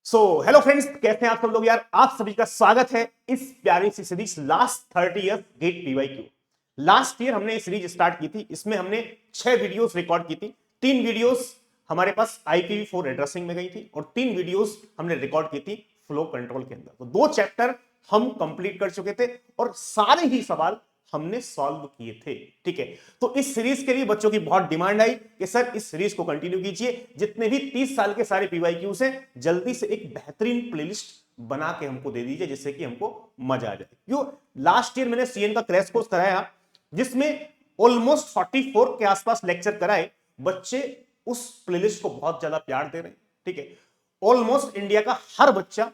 Hello friends, कैसे हैं आप सब लोग यार। आप सभी का स्वागत है इस प्यारी सी series last 30 years GATE PYQ. Last year हमने ये सीरीज स्टार्ट की थी। इसमें हमने 6 वीडियोस रिकॉर्ड की थी। 3 वीडियोस हमारे पास IPv4 एड्रेसिंग में गई थी और 3 वीडियोस हमने रिकॉर्ड की थी फ्लो कंट्रोल के अंदर। तो 2 चैप्टर हम कंप्लीट कर चुके थे और सारे ही सवाल हमने सॉल्व किए थे। ठीक है, तो इस सीरीज के लिए बच्चों की बहुत डिमांड आई कि सर इस सीरीज को कंटिन्यू कीजिए। जितने भी 30 साल के सारे पीवाईक्यूज हैं, जल्दी से एक बेहतरीन प्लेलिस्ट बना के हमको दे दीजिए, जिससे कि हमको मजा आ जाए। क्यों, लास्ट ईयर मैंने CN का क्रैश कोर्स कराया, जिसमें ऑलमोस्ट 44 के आसपास लेक्चर कराए। बच्चे उस प्लेलिस्ट को बहुत ज्यादा प्यार दे रहे हैं। ठीक है, ऑलमोस्ट इंडिया का हर बच्चा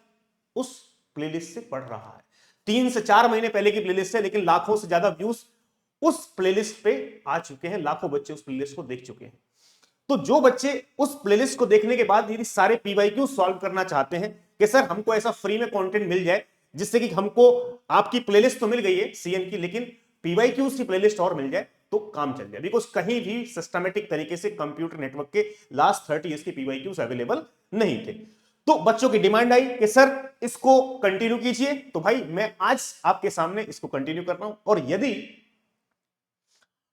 उस प्लेलिस्ट से पढ़ रहा है। 3 से 4 महीने पहले की प्लेलिस्ट है, लेकिन लाखों से ज्यादा व्यूज उस प्लेलिस्ट पे आ चुके हैं। लाखों बच्चे उस प्लेलिस्ट को देख चुके हैं। तो जो बच्चे उस प्लेलिस्ट को देखने के बाद यदि सारे पीवाईक्यू सॉल्व करना चाहते हैं कि सर हमको ऐसा फ्री में कंटेंट मिल जाए, जिससे कि हमको आपकी प्लेलिस्ट तो मिल गई है CN की, लेकिन पीवाईक्यूज की प्लेलिस्ट और मिल जाए तो काम चल जाए। बिकॉज कहीं भी सिस्टमेटिक तरीके से कंप्यूटर नेटवर्क के लास्ट 30 ईयर्स के पीवाईक्यूज अवेलेबल नहीं थे। तो बच्चों की डिमांड आई कि सर इसको कंटिन्यू कीजिए। तो भाई मैं आज आपके सामने इसको कंटिन्यू कर रहा हूं। और यदि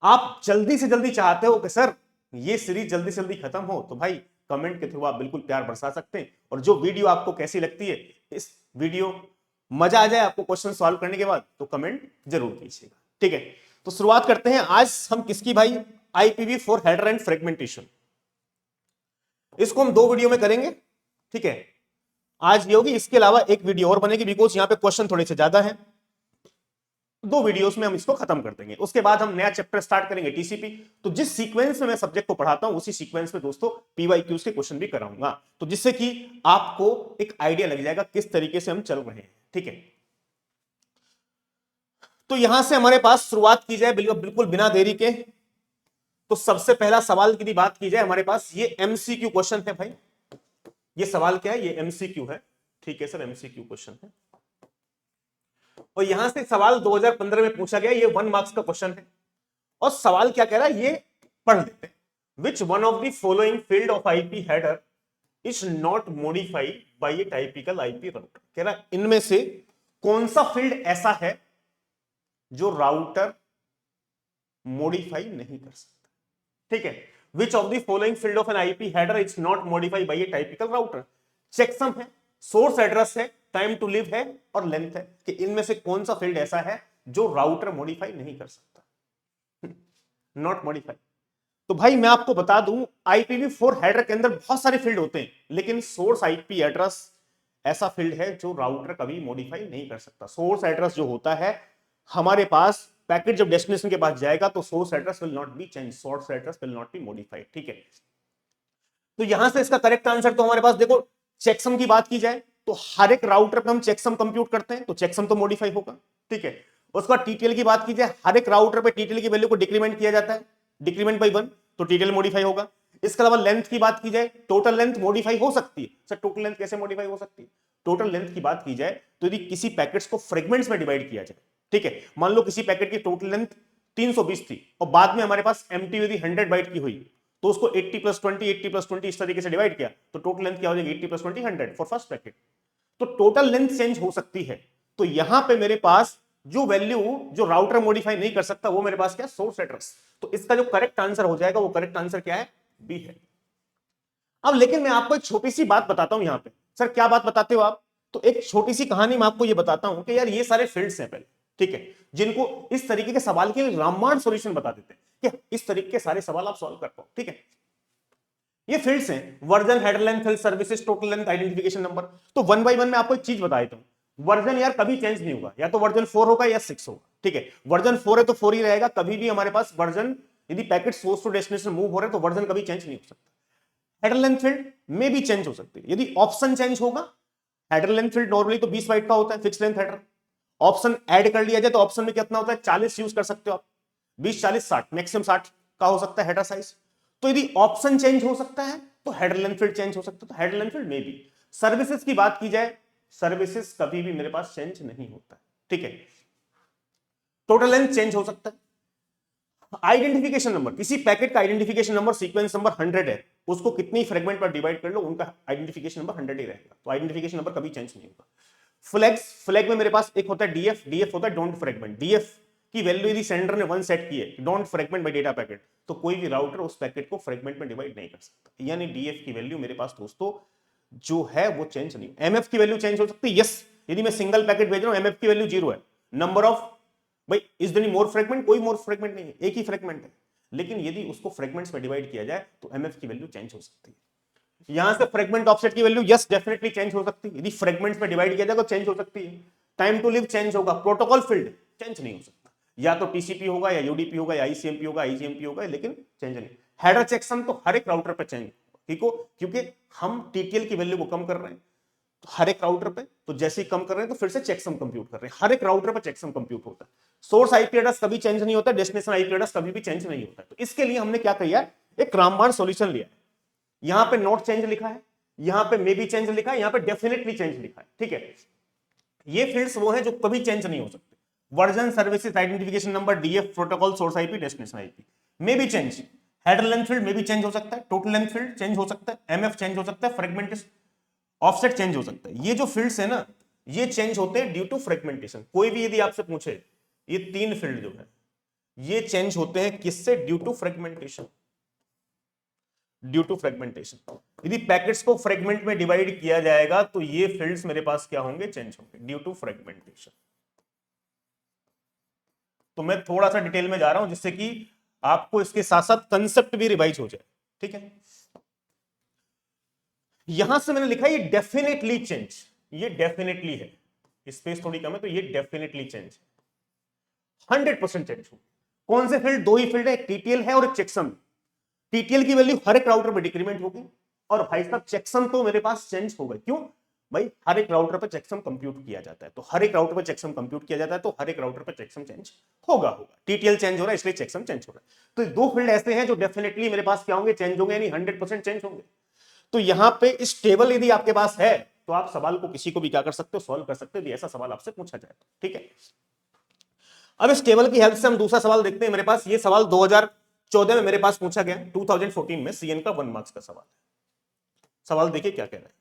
आप जल्दी से जल्दी चाहते हो कि सर ये सीरीज जल्दी से जल्दी खत्म हो, तो भाई कमेंट के थ्रू आप बिल्कुल प्यार बरसा सकते हैं। और जो वीडियो आपको कैसी लगती है, इस वीडियो मजा आ जाए आपको क्वेश्चन सॉल्व करने के बाद, तो कमेंट जरूर कीजिएगा। ठीक है, तो शुरुआत करते हैं। आज हम किसकी भाई, IPv4 हेडर एंड फ्रेगमेंटेशन। इसको हम 2 वीडियो में करेंगे। ठीक है, आज ये होगी, इसके अलावा एक वीडियो और बनेगी, बिकॉज यहां पे क्वेश्चन थोड़े से ज्यादा हैं। 2 वीडियोस में हम इसको खत्म कर देंगे। उसके बाद हम नया चैप्टर स्टार्ट करेंगे TCP। तो जिस सीक्वेंस में मैं सब्जेक्ट को पढ़ाता हूं, उसी सीक्वेंस में दोस्तों पीवाईक्यूज के क्वेश्चन भी कराऊंगा, तो जिससे कि आपको एक आइडिया लग जाएगा किस तरीके से हम चल रहे हैं। ठीक है, तो यहां से हमारे पास शुरुआत की जाए बिल्कुल बिना देरी के। तो सबसे पहला सवाल की बात की जाए, हमारे पास ये MCQ क्वेश्चन है भाई। ये सवाल क्या है, ये MCQ है। ठीक है सर, MCQ क्वेश्चन है। और यहां से सवाल 2015 में पूछा गया, ये 1 मार्क्स का क्वेश्चन है। और सवाल क्या कह रहा है, ये पढ़ लेते हैं। विच one of the following field of IP header is not modified by a typical IP router. कह रहा है इनमें से कौन सा फील्ड ऐसा है जो राउटर मॉडिफाई नहीं कर सकता। ठीक है, which of the following field of an IP header is not modified by a typical router. Checksum है, सोर्स एड्रेस है, टाइम टू लिव है और लेंथ है, कि इनमें से कौन सा फील्ड ऐसा है जो राउटर मॉडिफाई नहीं कर सकता, नॉट मॉडिफाई। तो भाई मैं आपको बता दूं, IPv4 हेडर के अंदर बहुत सारे फील्ड होते हैं, लेकिन सोर्स IP एड्रेस ऐसा फील्ड है जो राउटर कभी मॉडिफाई नहीं कर सकता। सोर्स एड्रेस जो होता है हमारे पास, पैकेट जब डेस्टिनेशन के पास जाएगा तो source address will not be change, source address will not be modified. ठीक है, तो यहां से इसका करेक्ट आंसर तो हमारे पास देखो, चेकसम की बात की जाए तो हर एक राउटर पे हम चेकसम कंप्यूट करते हैं, तो चेकसम तो मॉडिफाई होगा। ठीक है, उसके बाद TTL की बात की जाए, हर एक राउटर पे TTL की वैल्यू को डिक्रीमेंट किया जाता है, डिक्रीमेंट बाई 1, तो TTL मॉडिफाई होगा। इसके अलावा लेंथ की बात की जाए, टोटल लेंथ मॉडिफाई हो सकती है। सर टोटल लेंथ कैसे मॉडिफाई हो सकती है? टोटल लेंथ की बात की जाए तो यदि किसी पैकेट्स को फ्रेगमेंट्स में डिवाइड किया जाए, ठीक है, मान लो किसी पैकेट की टोटल लेंथ 320 थी और बाद में हमारे पास MTU यदि 100 बाइट की हुई, तो उसको 80 + 20 80 + 20 इस तरीके से डिवाइड किया, तो टोटल लेंथ क्या हो जाएगी, 80 + 20 100 फॉर फर्स्ट पैकेट। तो टोटल लेंथ चेंज हो सकती है। तो यहां पे मेरे पास जो वैल्यू जो राउटर मॉडिफाई नहीं कर सकता, वो मेरे पास क्या, सोर्स एड्रेस। तो इसका जो करेक्ट आंसर हो जाएगा, वो करेक्ट आंसर क्या है, बी है। अब लेकिन मैं आपको एक छोटी सी बात बताता हूं यहां पे। सर क्या बात बताते हो आप? तो एक छोटी सी कहानी मैं आपको ये बताता हूं कि यार ये सारे फील्ड्स हैं पहले, ठीक है, जिनको इस तरीके के सवाल के लिए रामबाण सॉल्यूशन बता देते हैं कि इस तरीके के सारे सवाल आप सॉल्व कर पाओ। ठीक है, ये फील्ड्स हैं, version, header length, field services, total length, identification number. तो 1 बाय 1 में आपको एक चीज बता देता हूं। वर्जन यार कभी चेंज नहीं होगा, या तो वर्जन 4 होगा या 6 होगा। ठीक है, वर्जन 4 है तो 4 ही रहेगा। कभी भी हमारे पास वर्जन, यदि packet source to destination move हो रहे हैं, तो वर्जन कभी चेंज नहीं हो सकता। हेडर लेंथ फील्ड में भी चेंज हो सकती है यदि ऑप्शन चेंज होगा। हेडर लेंथ फील्ड नॉर्मली तो 20 बाइट का होता है, fix length header. Option add कर लिया जाए तो ऑप्शन में कितना होता है, 40 यूज कर सकते हो आप। 20 40 60, मैक्सिमम 60 का हो सकता है हेडर साइज। तो यदि ऑप्शन चेंज हो सकता है तो हेडर लेंथ फील्ड चेंज हो सकता है, तो हेडर लेंथ फील्ड में भी। सर्विसेज की बात की जाए, सर्विसेज कभी भी मेरे पास चेंज नहीं होता है। ठीक है, टोटल लेंथ चेंज हो सकता है। आइडेंटिफिकेशन नंबर, किसी पैकेट का आइडेंटिफिकेशन नंबर सीक्वेंस नंबर 100 है, उसको कितनी फ्रेगमेंट पर डिवाइड कर लो उनका आइडेंटिफिकेशन नंबर 100 ही रहेगा, तो आइडेंटिफिकेशन नंबर कभी चेंज नहीं होगा। फ्लैग्स, फ्लैग में मेरे पास एक होता है डीएफ, डीएफ होता है डोंट फ्रेगमेंट। डीएफ की वैल्यू यदि सेंडर ने 1 सेट की है, don't fragment bye data packet, तो कोई भी राउटर उस पैकेट को फ्रेगमेंट में डिवाइड नहीं कर सकता। यानी डीएफ की वैल्यू मेरे पास दोस्तों जो है वो चेंज नहीं। एमएफ की वैल्यू चेंज हो सकती है, यस, यदि मैं सिंगल पैकेट भेज रहा हूं एमएफ की वैल्यू 0 है। नंबर ऑफ, भाई इज देयर मोर फ्रेगमेंट, कोई मोर फ्रेगमेंट नहीं है, एक ही फ्रेगमेंट है। लेकिन यदि उसको फ्रेगमेंट्स में डिवाइड किया जाए तो एमएफ की वैल्यू चेंज हो सकती है। यहां से फ्रेगमेंट ऑफसेट की वैल्यू यस डेफिनेटली चेंज हो सकती है, यदि फ्रेगमेंट्स में डिवाइड किया जाए तो चेंज हो सकती है। टाइम टू लिव चेंज होगा, प्रोटोकॉल फील्ड चेंज नहीं हो सकता, या तो टीसीपी होगा या यूडीपी होगा या आईसीएमपी होगा, आईजीएमपी होगा, लेकिन चेंज नहीं। हेडर चेकसम तो हर एक राउटर पर चेंज, ठीक हो, क्योंकि हम टीटीएल की वैल्यू को कम कर रहे हैं तो हर एक राउटर पे, तो जैसे ही कम कर रहे हैं तो फिर से चेकसम कंप्यूट कर रहे हैं, हर एक राउटर पर चेकसम कंप्यूट होता है। सोर्स आईपी एड्रेस कभी चेंज नहीं होता, डेस्टिनेशन आईपी एड्रेस कभी भी चेंज नहीं होता। तो इसके लिए हमने क्या किया, एक रामबाण सॉल्यूशन लिया है। यहां पे नॉट चेंज लिखा है, यहां पे मे बी चेंज लिखा है, यहां पे डेफिनेटली चेंज लिखा है, ठीक है। ये फील्ड्स वो हैं जो कभी चेंज नहीं हो सकते। Version, services, identification number, DF, protocol, source IP, destination IP, may be change. Header length field में भी चेंज हो सकता है, टोटल लेंथ फील्ड चेंज हो सकता है, एमएफ चेंज हो सकता है, फ्रेगमेंटेशन ऑफसेट चेंज हो सकता है। ये जो फील्ड्स है ना, ये चेंज होते हैं ड्यू टू फ्रेगमेंटेशन। कोई भी यदि आपसे पूछे, ये 3 फील्ड जो है ये चेंज होते हैं किससे, due to fragmentation. Due to fragmentation, यदि पैकेट्स को फ्रेगमेंट में डिवाइड किया जाएगा तो ये फील्ड्स मेरे पास क्या होंगे, चेंज होंगे ड्यू टू फ्रेगमेंटेशन। तो मैं थोड़ा सा डिटेल में जा रहा हूं जिससे कि आपको इसके साथ साथ कंसेप्ट भी रिवाइज हो जाए, ठीक है। यहां से मैंने लिखा ये डेफिनेटली चेंज, ये डेफिनेटली है, स्पेस थोड़ी कम है तो ये डेफिनेटली चेंज 100% चेंज हो। कौन से फील्ड, 2 ही फील्ड है, एक टीटीएल है और एक चेकसम। टीटीएल की वैल्यू हर एक राउटर में डिक्रीमेंट होगी और भाई साहब चेकसम तो मेरे पास चेंज होगा। क्यों भाई, हर एक राउटर पर चेकसम कंप्यूट किया जाता है, तो हर एक राउटर पर चेकसम कंप्यूट किया जाता है तो हर एक राउटर पर चेकसम चेंज होगा। टीटीएल चेंज हो रहा है इसलिए चेकसम चेंज हो रहा है। तो 2 फील्ड ऐसे हैं जो डेफिनेटली मेरे पास क्या होंगे, चेंज होंगे, यानी 100% चेंज होंगे। तो यहां पे इस टेबल यदि आपके पास है तो आप सवाल को किसी को भी क्या कर सकते हो, सॉल्व कर सकते हो, ऐसा सवाल आपसे पूछा जाए, ठीक है। अब इस टेबल की हेल्प से हम दूसरा सवाल देखते हैं। मेरे पास ये सवाल 2014 में मेरे पास पूछा गया, 2014 में सीएन का 1 मार्क्स का सवाल है। सवाल देखिए क्या कह रहा है।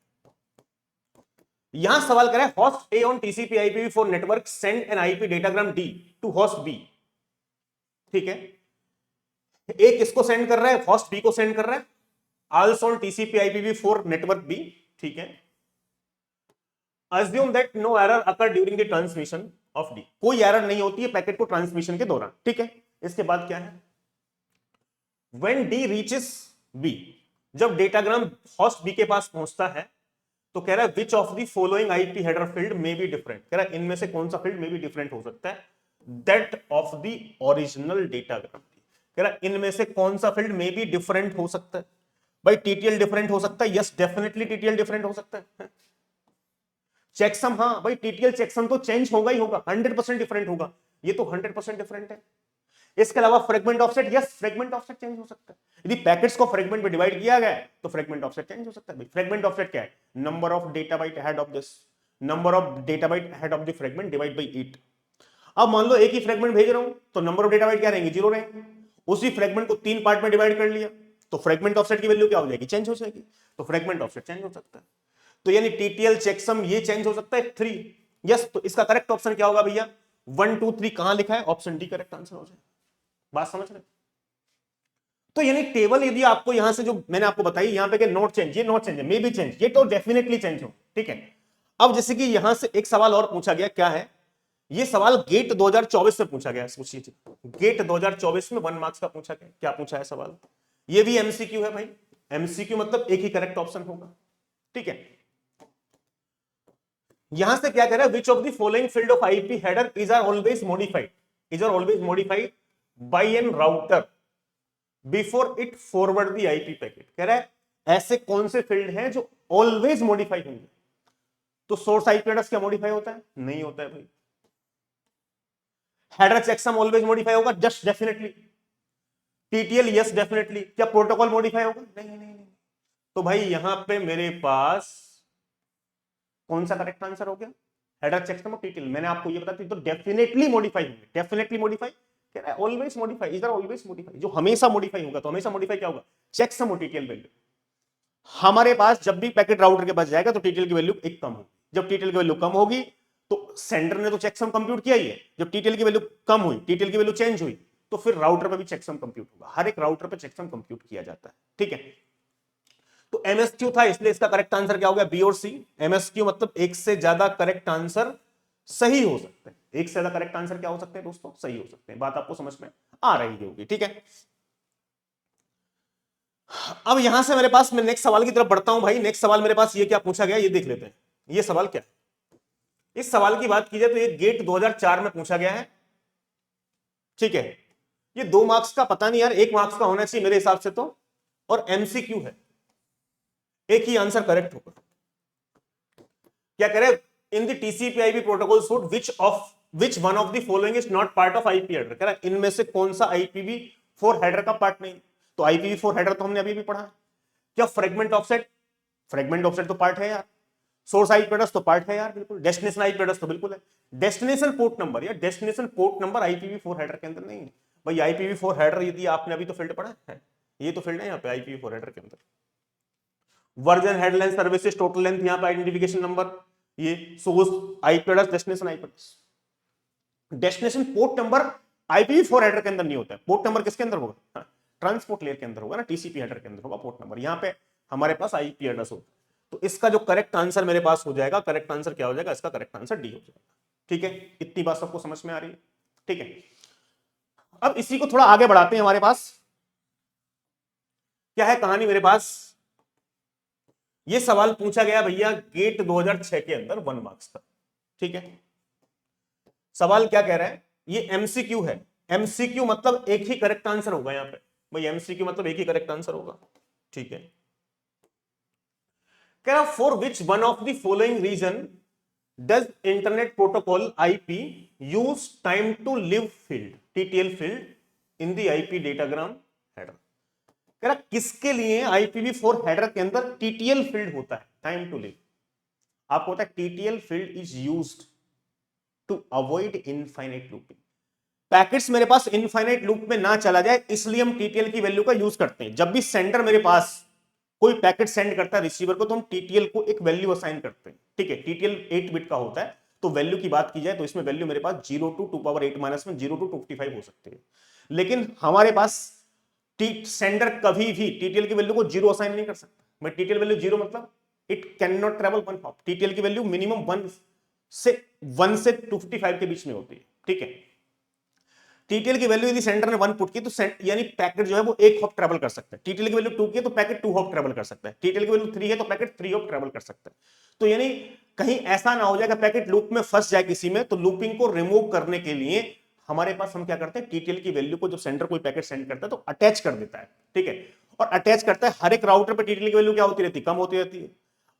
यहां सवाल कह रहा है host A on TCP IPv4 network send an IP datagram D to host B, ठीक है। ए किसको सेंड कर रहा है, होस्ट बी को सेंड कर रहा है, also on TCP IPv4 network B, ठीक है। Assume that no error occur during the transmission of D, कोई एरर नहीं होती है पैकेट को ट्रांसमिशन के दौरान, ठीक है। इसके बाद क्या है, when D reaches B, जब डेटाग्राम होस्ट B के पास पहुंचता है तो कह रहा है which of the following IP header field may be different, कह रहा है इनमें से कौन सा फील्ड may be different हो सकता है, that of the original datagram, कह रहा है इनमें से कौन सा फील्ड may be different हो सकता है। भाई टीटीएल डिफरेंट हो सकता है, यस डेफिनेटली टीटीएल डिफरेंट हो सकता है। चेकसम, हाँ भाई टीटीएल चेकसम तो चेंज होगा ही होगा, 100% डिफरेंट होगा, ये तो 100% डिफरेंट है। इसके अलावा fragment offset, yes fragment offset change हो सकता है। यदि पैकेट्स को फ्रेगमेंट में डिवाइड किया गया है तो फ्रेगमेंट ऑफसेट चेंज हो सकता है। भाई फ्रेगमेंट ऑफसेट क्या है, number of data byte ahead of this, number of data byte ahead of the fragment divide by 8। अब मान लो एक ही फ्रेगमेंट भेज रहा हूं तो नंबर ऑफ डेटा बाइट क्या रहेंगे, 0 रहेंगे। उसी फ्रेगमेंट को 3 पार्ट में डिवाइड कर लिया तो फ्रेगमेंट ऑफसेट की वैल्यू क्या हो जाएगी, चेंज हो जाएगी। तो फ्रेगमेंट ऑफसेट चेंज हो सकता है। तो यानी टीटीएल चेकसम ये चेंज हो सकता है 3, यस। तो इसका करेक्ट ऑप्शन क्या होगा भैया, 1 2 3 कहां लिखा है, ऑप्शन डी करेक्ट आंसर हो जाएगा। बात समझ रहे। तो यानी टेबल यदि आपको यहां से जो मैंने आपको बताई, यहां पे कि नॉट चेंज, ये नॉट चेंज है, मे बी चेंज, ये तो डेफिनेटली चेंज हो, ठीक है। अब जैसे कि यहां से एक सवाल और पूछा गया, क्या है ये सवाल, गेट 2024 से पूछा गया, सोचिए गेट 2024 में 1 मार्क्स का पूछा गया। क्या पूछा है सवाल, ये भी एमसीक्यू है भाई, एमसीक्यू मतलब एक ही करेक्ट ऑप्शन होगा, ठीक है। यहां से क्या कह रहा है, which of the following field of IP header is are always modified by an router before it forward the IP packet. कह रहा है ऐसे कौन से फील्ड हैं जो ऑलवेज मॉडिफाई होंगे। तो सोर्स आईपी एड्रेस क्या मॉडिफाई होता है, नहीं होता है भाई। हेडर चेकसम ऑलवेज मॉडिफाई होगा, just definitely. TTL yes definitely. क्या प्रोटोकॉल मॉडिफाई होगा, नहीं नहीं नहीं। तो भाई यहां पे मेरे पास कौन सा करेक्ट आंसर हो गया, हेडर चेकसम और टीटीएल। मैंने आपको ये बता दी, तो डेफिनेटली मॉडिफाई होंगे, डेफिनेटली मॉडिफाई कह रहा है ऑलवेज मॉडिफाई, इधर ऑलवेज मॉडिफाई, जो हमेशा मॉडिफाई होगा, तो हमेशा मॉडिफाई क्या होगा, चेक सम टीटीएल वैल्यू। हमारे पास जब भी पैकेट राउटर के पास जाएगा तो टीटीएल की वैल्यू एक कम होगी, जब टीटीएल की वैल्यू कम होगी तो सेंडर ने तो चेकसम कंप्यूट किया ही है, जब टीटीएल की वैल्यू कम हुई, टीटीएल की वैल्यू चेंज हुई, तो फिर राउटर पे भी चेकसम कंप्यूट होगा, हर एक राउटर पे चेकसम कंप्यूट किया जाता है, ठीक है। तो एमएसक्यू था, इसलिए इसका करेक्ट आंसर क्या हो गया, बी और सी। एमएसक्यू मतलब एक से ज्यादा करेक्ट आंसर सही हो सकते हैं, एक से ज्यादा करेक्ट आंसर क्या हो सकते हैं दोस्तों, सही हो सकते हैं। बात आपको समझ में आ रही होगी, ठीक है। अब यहां से मेरे पास, मैं नेक्स्ट सवाल की तरफ बढ़ता हूं भाई। नेक्स्ट सवाल मेरे पास ये क्या पूछा गया, ये देख लेते हैं। ये सवाल क्या है, इस सवाल की बात की जाए तो ये गेट 2004 में पूछा गया है, ठीक है। ये 2 मार्क्स का पता नहीं यार, 1 मार्क्स का होना चाहिए मेरे हिसाब से तो, और एमसीक्यू है, एक ही आंसर करेक्ट होगा। क्या करे, in the टीसीपी/आईपी protocol suit which one of the following is not part of IP header, कह रहा इनमें से कौन सा IPv4 हेडर का पार्ट नहीं। तो IPv4 हेडर तो हमने अभी भी पढ़ा है। क्या फ्रेगमेंट ऑफसेट, फ्रेगमेंट ऑफसेट तो पार्ट है यार। सोर्स आईपी एड्रेस तो पार्ट है यार, बिल्कुल। डेस्टिनेशन आईपी एड्रेस तो बिल्कुल है। डेस्टिनेशन पोर्ट नंबर, या destination port number IPv4 header के अंदर नहीं है भाई। IPv4 हेडर यदि आपने अभी तो फील्ड पढ़ा है, ये तो फील्ड है यहाँ पे IPv4 हेडर के अंदर। Version, head length, services, total length, यहाँ पे आइडेंटिफिकेशन नंबर, ये source IP address, destination IP address. Destination port number IPv4 header के अंदर नहीं होता है। पोर्ट नंबर किसके अंदर होगा, ट्रांसपोर्ट लेयर के अंदर होगा ना, TCP हेडर के अंदर होगा पोर्ट नंबर। यहाँ पे हमारे पास आईपी एड्रेस होगा। तो इसका जो करेक्ट आंसर मेरे पास हो जाएगा, करेक्ट आंसर क्या हो जाएगा, इसका करेक्ट आंसर डी हो जाएगा, ठीक है। इतनी बात सबको समझ में आ रही है, ठीक है। अब इसी को थोड़ा आगे बढ़ाते हैं। हमारे पास क्या है कहानी, मेरे पास ये सवाल पूछा गया भैया गेट 2006 के अंदर 1 मार्क्स का, ठीक है। सवाल क्या कह रहा है, ये एमसीक्यू है। एमसीक्यू मतलब एक ही करेक्ट आंसर होगा यहाँ पे भाई, एमसीक्यू मतलब एक ही करेक्ट आंसर होगा, ठीक है। कह रहा for which one of the following reason does internet protocol IP use time to live field, TTL field in the IP datagram header. कह रहा किसके लिए IPv4 हेडर के अंदर TTL फील्ड होता है, टाइम टू लिव। आपको पता है TTL field is used to avoid infinite looping. Packets मेरे पास इनफाइनाइट लूप में ना चला जाए, इसलिए हम TTL की वैल्यू का यूज करते हैं। जब भी सेंडर मेरे पास कोई पैकेट सेंड करता है रिसीवर को, तो हम TTL को एक वैल्यू असाइन करते हैं, ठीक है। TTL 8 बिट का होता है, तो वैल्यू की बात की जाए तो इसमें वैल्यू मेरे पास 0 to 2 power 8 - 1 0 to 25 हो सकती है। लेकिन हमारे पास सेंडर कभी भी TTL की वैल्यू को 0 असाइन नहीं कर सकता। मैं TTL वैल्यू 0 मतलब it can not travel 1 hop. TTL की वैल्यू मिनिमम 1 से 255 के बीच में होती है, ठीक है। TTL की वैल्यू यदि सेंडर ने 1 पुट की तो यानी पैकेट जो है वो 1 हॉप ट्रेवल कर सकता है। TTL की वैल्यू 2 की है तो पैकेट 2 हॉप ट्रेवल कर सकता है। TTL की वैल्यू 3 है तो पैकेट 3 हॉप ट्रेवल कर सकता है। तो यानी कहीं ऐसा ना हो जाए कि पैकेट लूप में फंस जाए किसी में, तो लूपिंग को रिमूव करने के लिए हमारे पास हम क्या करते हैं, TTL की वैल्यू को जब सेंडर कोई पैकेट सेंड करता है तो अटैच कर देता है, ठीक है। और अटैच करता है, हर एक राउटर पर TTL की वैल्यू क्या होती रहती है, कम होती रहती है।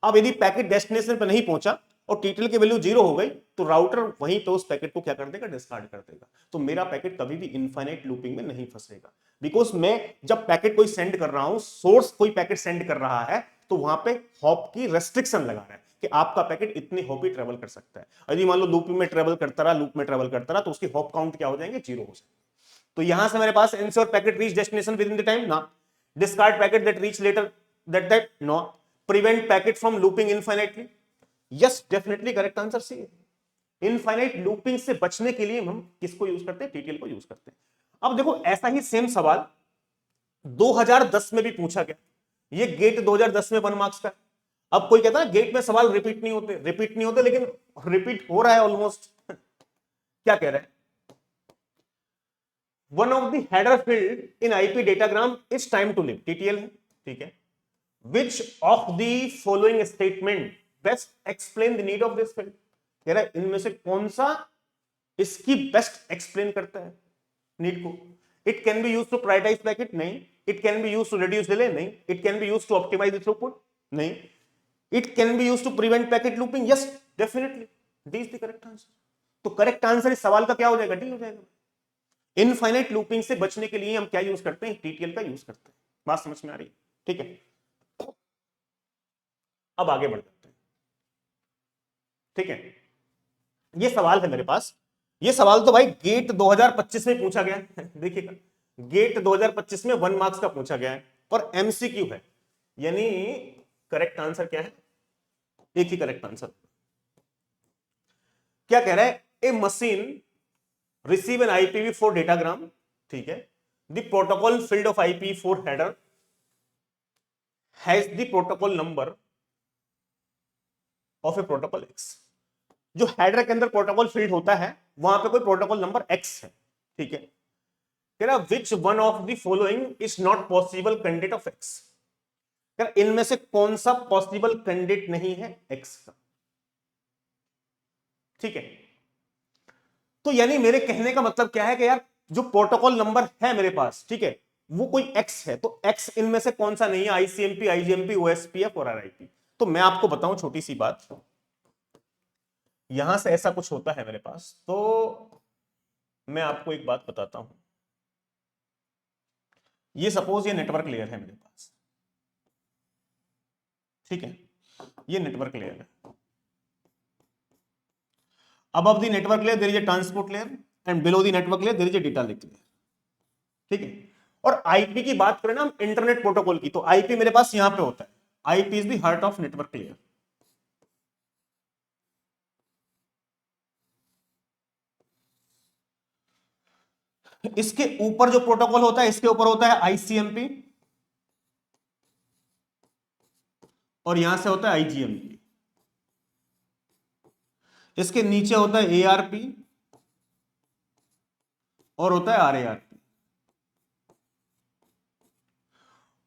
अब यदि पैकेट डेस्टिनेशन पर नहीं पहुंचा और TTL की वैल्यू 0 हो गई, तो राउटर वहीं पे उस पैकेट को क्या कर देगा, डिस्कार्ड कर देगा। तो मेरा पैकेट कभी भी इनफाइनाइट लूपिंग में नहीं फंसेगा, बिकॉज मैं जब पैकेट कोई सेंड कर रहा हूं, सोर्स कोई पैकेट सेंड कर रहा है, तो वहां पे हॉप की रेस्ट्रिक्शन लगा रहा है कि आपका पैकेट इतनी हॉप ही ट्रेवल कर सकता है। यदि मान लो लूप में ट्रेवल करता रहा, लूप में ट्रेवल करता रहा, तो उसकी हॉप काउंट क्या हो जाएंगे, 0 हो जाएंगे। तो यहां से मेरे पास insure packet reach destination within the time, ना। Discard packet that reach later, that no. Prevent packet from looping infinitely, yes, definitely correct answer C है। इनफाइनाइट लूपिंग से बचने के लिए हम किसको यूज करते हैं, TTL को यूज करते हैं। अब देखो ऐसा ही सेम सवाल 2010 में भी पूछा गया। ये गेट 2010 में 1 मार्क्स का। अब कोई कहता है गेट में सवाल रिपीट नहीं होते, लेकिन रिपीट हो रहा है ऑलमोस्ट। क्या कह रहे हैं, one of the header field in IP datagram is time to live, TTL है, ठीक है। Which of the following statement best explain the need of this field. कह रहा है इनमें से कौन सा इसकी बेस्ट एक्सप्लेन करता है नीड को। It can be use to prioritise packet, नहीं। It can be use to reduce delay, नहीं। It can be use to optimise the throughput, नहीं। It can be use to prevent packet looping, yes, definitely D is the correct answer. तो correct answer इस सवाल का क्या हो जाएगा, D हो जाएगा। इनफाइनाइट लूपिंग से बचने के लिए हम क्या यूज करते हैं, TTL का यूज करते हैं। बात समझ में आ रही है, ठीक है। अब आगे बढ़ जाते हैं, ठीक है। ये सवाल है मेरे पास ये सवाल तो भाई गेट 2025 में पूछा गया है देखिएगा, गेट 2025 में 1 मार्क्स का पूछा गया है और एमसीक्यू है, यानी करेक्ट आंसर क्या है, एक ही करेक्ट आंसर। क्या कह रहा है, a machine receive an IPv4 datagram, ठीक है, the protocol field of IPv4 header has the protocol number of a protocol X. जो हेडर के अंदर प्रोटोकॉल फील्ड होता है वहां पे कोई प्रोटोकॉल नंबर एक्स है, ठीक है। कह रहा विच one of the following is not possible candidate of x, इनमें से कौन सा पॉसिबल कैंडिडेट नहीं है एक्स का, ठीक है। तो यानी मेरे कहने का मतलब क्या है कि यार जो प्रोटोकॉल नंबर है मेरे पास, ठीक है, वो कोई एक्स है, तो एक्स इनमें से कौन सा नहीं है, ICMP, IGMP, OSPF और RIP। तो मैं आपको बताऊं छोटी सी बात, यहां से ऐसा कुछ होता है मेरे पास, तो मैं आपको एक बात बताता हूं। ये सपोज ये नेटवर्क लेयर है मेरे पास, ठीक है, ये नेटवर्क लेयर है। above the network layer there is a transport layer and below the network layer there is a data link layer, ठीक है। और आईपी की बात करें ना हम इंटरनेट प्रोटोकॉल की, तो आईपी मेरे पास यहां पे होता है, IP is the heart of network layer. इसके ऊपर जो प्रोटोकॉल होता है, इसके ऊपर होता है आईसीएमपी और यहां से होता है आईजीएमपी। इसके नीचे होता है एआरपी और होता है आरएआरपी।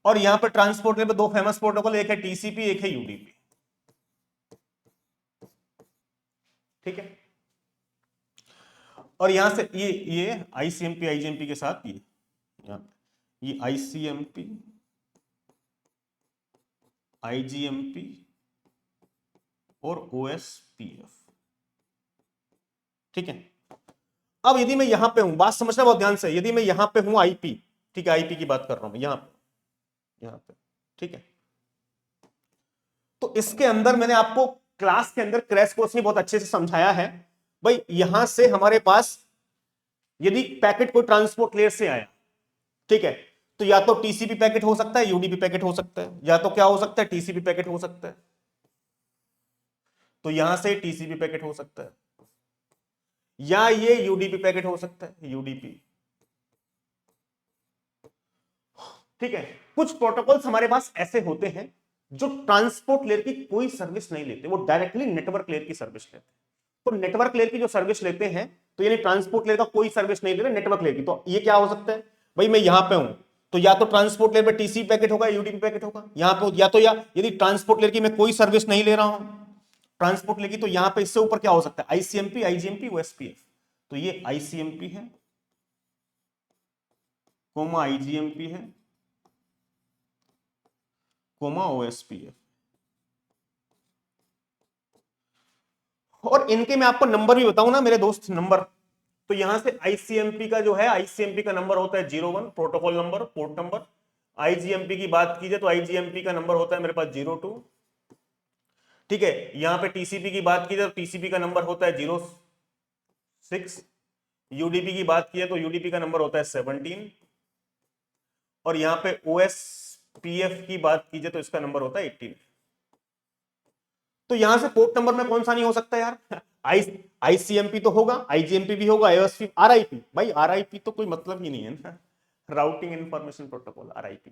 और यहां पर ट्रांसपोर्ट लेयर पे दो फेमस प्रोटोकॉल, एक है टीसीपी, एक है यूडीपी, ठीक है। और यहां से ये आईसीएमपी आईजीएमपी के साथ ये आईसीएमपी आईजीएमपी और ओएसपीएफ, ठीक है। अब यदि मैं यहां पे हूं, बात समझना बहुत ध्यान से, यदि मैं यहां पे हूं आईपी, ठीक है, आईपी की बात कर रहा हूं यहां पे, ठीक है। तो इसके अंदर मैंने आपको क्लास के अंदर क्रैश कोर्स में बहुत अच्छे से समझाया है भाई, यहां से हमारे पास यदि पैकेट कोई ट्रांसपोर्ट लेयर से आया, ठीक है, तो या तो टीसीपी पैकेट हो सकता है, यूडीपी पैकेट हो सकता है, या तो क्या हो सकता है, टीसीपी पैकेट हो सकता है। तो यहां से टीसीपी पैकेट हो सकता है, या ये यूडीपी पैकेट हो सकता है, यूडीपी, ठीक है। कुछ प्रोटोकॉल्स हमारे पास ऐसे होते हैं जो ट्रांसपोर्ट लेयर की कोई सर्विस नहीं लेते, वो डायरेक्टली नेटवर्क लेयर की सर्विस लेते हैं। तो नेटवर्क लेयर की जो सर्विस लेते हैं, तो यानी ट्रांसपोर्ट लेयर का कोई सर्विस नहीं लेते, नेटवर्क लेयर की। तो ये क्या हो सकता है भाई, मैं यहां पे हूं तो या तो ट्रांसपोर्ट लेयर पे टीसीपी पैकेट होगा, यूडीपी पैकेट होगा यहां पे, या तो यदि ट्रांसपोर्ट लेयर की मैं कोई सर्विस नहीं ले रहा हूं ट्रांसपोर्ट लेयर की, तो यहां पे इससे ऊपर क्या हो सकता है, आईसीएमपी आईजीएमपी ओएसपीएफ। तो ये आईसीएमपी है, कोमा आईजीएमपी है, कोमा ओएसपीएफ। और इनके मैं आपको नंबर भी बताऊं ना मेरे दोस्त, नंबर, तो यहां से आईसीएमपी का जो है, आईसीएमपी का नंबर होता है 01 protocol number, port number. IGMP की बात की जाए तो आईजीएमपी का नंबर होता है मेरे पास 02, ठीक है। यहां पे टीसीपी की बात की जाए तो टीसीपी का नंबर होता है 06, यूडीपी की बात की जाए तो यूडीपी का नंबर होता है 17, और यहां पे ओएसपीएफ की बात की जाए तो इसका नंबर होता है 18। तो यहां से पोर्ट नंबर में कौन सा नहीं हो सकता यार, आईसीएमपी तो होगा, आईजीएमपी भी होगा, एओएसपी, आरआईपी, भाई आरआईपी तो कोई मतलब ही नहीं है ना, राउटिंग इंफॉर्मेशन प्रोटोकॉल, आरआईपी।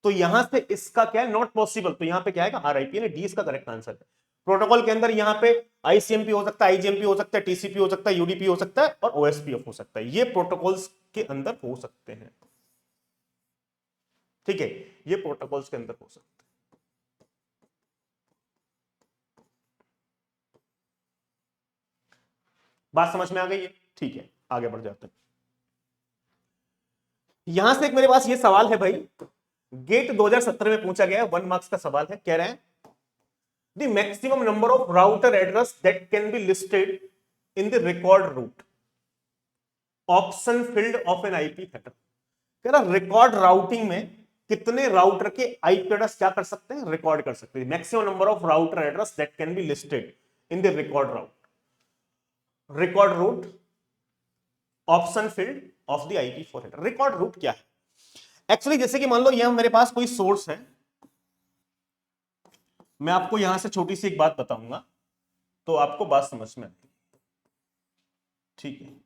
तो यहां से इसका क्या है, नॉट पॉसिबल, तो यहां पे क्या है, आरआईपी, यानी डी इसका करेक्ट आंसर है। प्रोटोकॉल के अंदर यहां पे आईसीएमपी हो सकता है, आईजीएमपी हो सकता है, टीसीपी हो सकता है, यूडीपी हो सकता है और ओएसपीएफ हो सकता है, ये प्रोटोकॉल्स के अंदर हो सकते हैं, ठीक है, ये प्रोटोकॉल्स के अंदर हो सकते हैं। बात समझ में आ गई है, ठीक है, आगे बढ़ जाते हैं। यहां से एक मेरे पास ये सवाल है भाई, गेट 2017 में पूछा गया है, 1 मार्क्स का सवाल है। कह रहे हैं the maximum number of router address that can be listed in the record route option field of an IP header. कह रहा रिकॉर्ड राउटिंग में कितने राउटर के आईपी एड्रेस क्या कर सकते हैं, रिकॉर्ड कर सकते हैं। Maximum number of router address that can be listed in the record route. Record route option field of the IP4 header. Record route क्या है? एक्चुअली जैसे कि मान लो यहां मेरे पास कोई सोर्स है, मैं आपको यहां से छोटी सी एक बात बताऊंगा तो आपको बात समझ में आती है, ठीक है।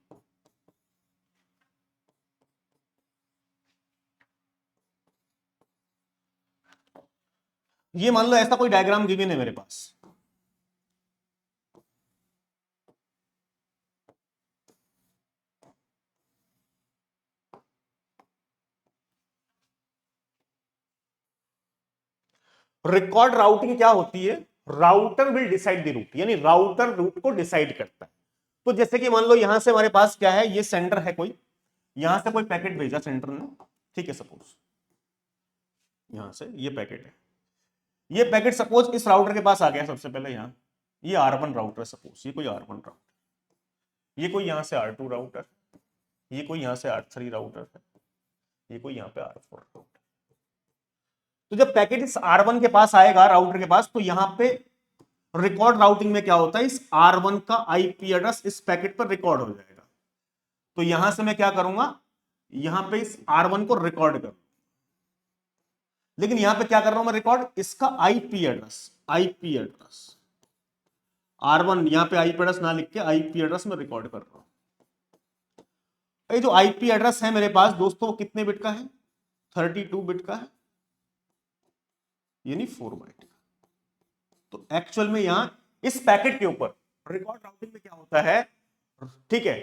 ये मान लो ऐसा कोई डायग्राम गिवन है मेरे पास, रिकॉर्ड राउटिंग क्या होती है? Router will decide the route, यानी राउटर रूट को डिसाइड करता है। तो जैसे कि मान लो यहां से हमारे पास क्या है, ये सेंटर है कोई, यहां से कोई पैकेट भेजा सेंटर ने, ठीक है, सपोज यहां से ये पैकेट है, ये पैकेट सपोज इस राउटर के पास आ गया सबसे पहले यहां, ये R1 राउटर सपोज, ये कोई R1 राउटर, ये कोई यहां से R2 राउटर, ये कोई यहां से R3 राउटर है, ये कोई यहां पे R4 राउटर। तो जब पैकेट इस R1 के पास आएगा राउटर के पास, तो यहां पे रिकॉर्ड राउटिंग में क्या होता है, इस R1 का IP एड्रेस इस पैकेट पर रिकॉर्ड हो जाएगा। तो यहां से मैं क्या करूंगा, यहां पे इस R1 को रिकॉर्ड करूंगा, लेकिन यहां पे क्या कर रहा हूं मैं रिकॉर्ड, इसका IP एड्रेस R1, यहां पे IP एड्रेस ना लिख के IP एड्रेस में रिकॉर्ड कर रहा हूं। ये जो IP एड्रेस है मेरे पास दोस्तों, कितने बिट का है? 32 बिट का है, यानी 4 बाइट का। तो एक्चुअल में यहां इस पैकेट के ऊपर रिकॉर्ड राउटिंग में क्या होता है, ठीक है,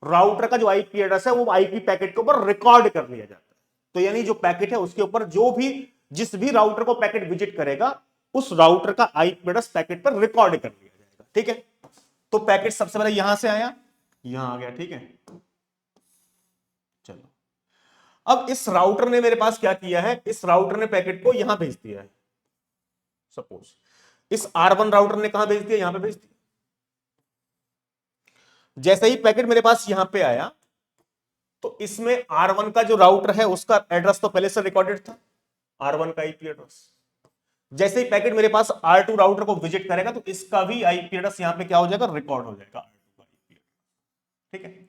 राउटर का जो IP एड्रेस है वो IP पैकेट के ऊपर रिकॉर्ड कर लिया जाता है। तो यानी जो पैकेट है उसके ऊपर जो भी, जिस भी राउटर को पैकेट विजिट करेगा, उस राउटर का IP एड्रेस पैकेट पर रिकॉर्ड कर लिया जाएगा, ठीक है। तो पैकेट सबसे पहले यहां से आया, यहां आ गया, ठीक है। चलो, अब इस राउटर ने मेरे पास क्या किया है, इस राउटर ने पैकेट को यहां भेज दिया है, सपोज इस R1 राउटर ने कहां भेज दिया, यहां पे भेज दिया। जैसे ही पैकेट मेरे पास यहां पे आया, तो इसमें R1 का जो राउटर है उसका एड्रेस तो पहले से रिकॉर्डेड था, R1 का IP एड्रेस। जैसे ही पैकेट मेरे पास R2 राउटर को विजिट करेगा, तो इसका भी IP एड्रेस यहां पे क्या हो जाएगा, रिकॉर्ड हो जाएगा R2 का IP एड्रेस, ठीक है।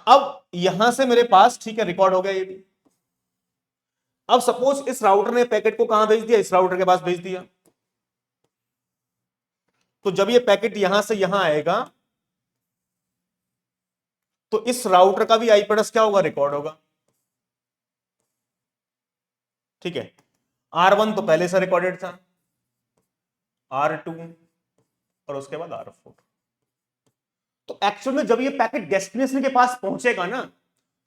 अब यहां से मेरे पास, ठीक है, रिकॉर्ड हो गया ये भी। अब सपोज इस राउटर ने पैकेट को कहां भेज दिया, इस राउटर के पास भेज दिया। तो जब ये पैकेट यहां से यहां आएगा, तो इस राउटर का भी IP एड्रेस क्या होगा, रिकॉर्ड होगा, ठीक है। R1 तो पहले से रिकॉर्डेड था, R2 और उसके बाद R4। तो एक्चुअल में जब ये पैकेट डेस्टिनेशन के पास पहुंचेगा ना,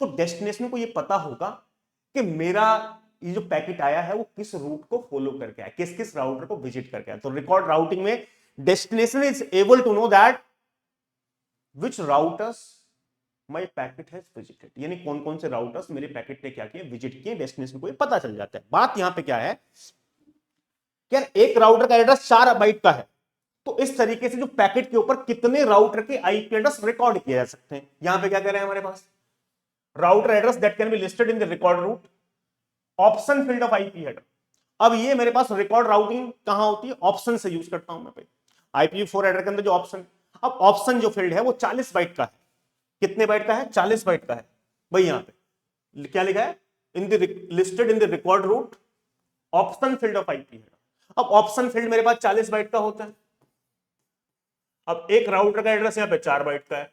तो डेस्टिनेशन को ये पता होगा कि मेरा ये जो पैकेट आया है वो किस रूट को फॉलो करके आया, किस किस राउटर को विजिट करके आया। तो रिकॉर्ड राउटिंग में destination is able to know that which routers my packet has visited, यानी कौन कौन से राउटर्स मेरे पैकेट ने क्या किया, विजिट किए, डेस्टिनेशन को ये पता चल जाता है। बात यहां पे क्या है, क्या एक राउटर का एड्रेस 4 बाइट का है, तो इस तरीके से जो पैकेट के ऊपर कितने राउटर के IP एड्रेस रिकॉर्ड किए जा सकते हैं। यहां पे क्या कह रहे हैं हमारे पास, router address that can be listed in the record route option field of IP header. अब ये मेरे पास रिकॉर्ड राउटिंग कहां होती है, ऑप्शन से यूज करता हूं मैं भाई, IP4 हेडर के अंदर जो ऑप्शन, अब ऑप्शन जो फील्ड है वो 40 बाइट का है। कितने बाइट का है, 40 बाइट का है भाई। यहां पे क्या लिखा है, in the listed in the record route option field of IP header. अब ऑप्शन फील्ड मेरे पास 40 बाइट का होता है। अब एक राउटर का एड्रेस यहां पे 4 बाइट का है,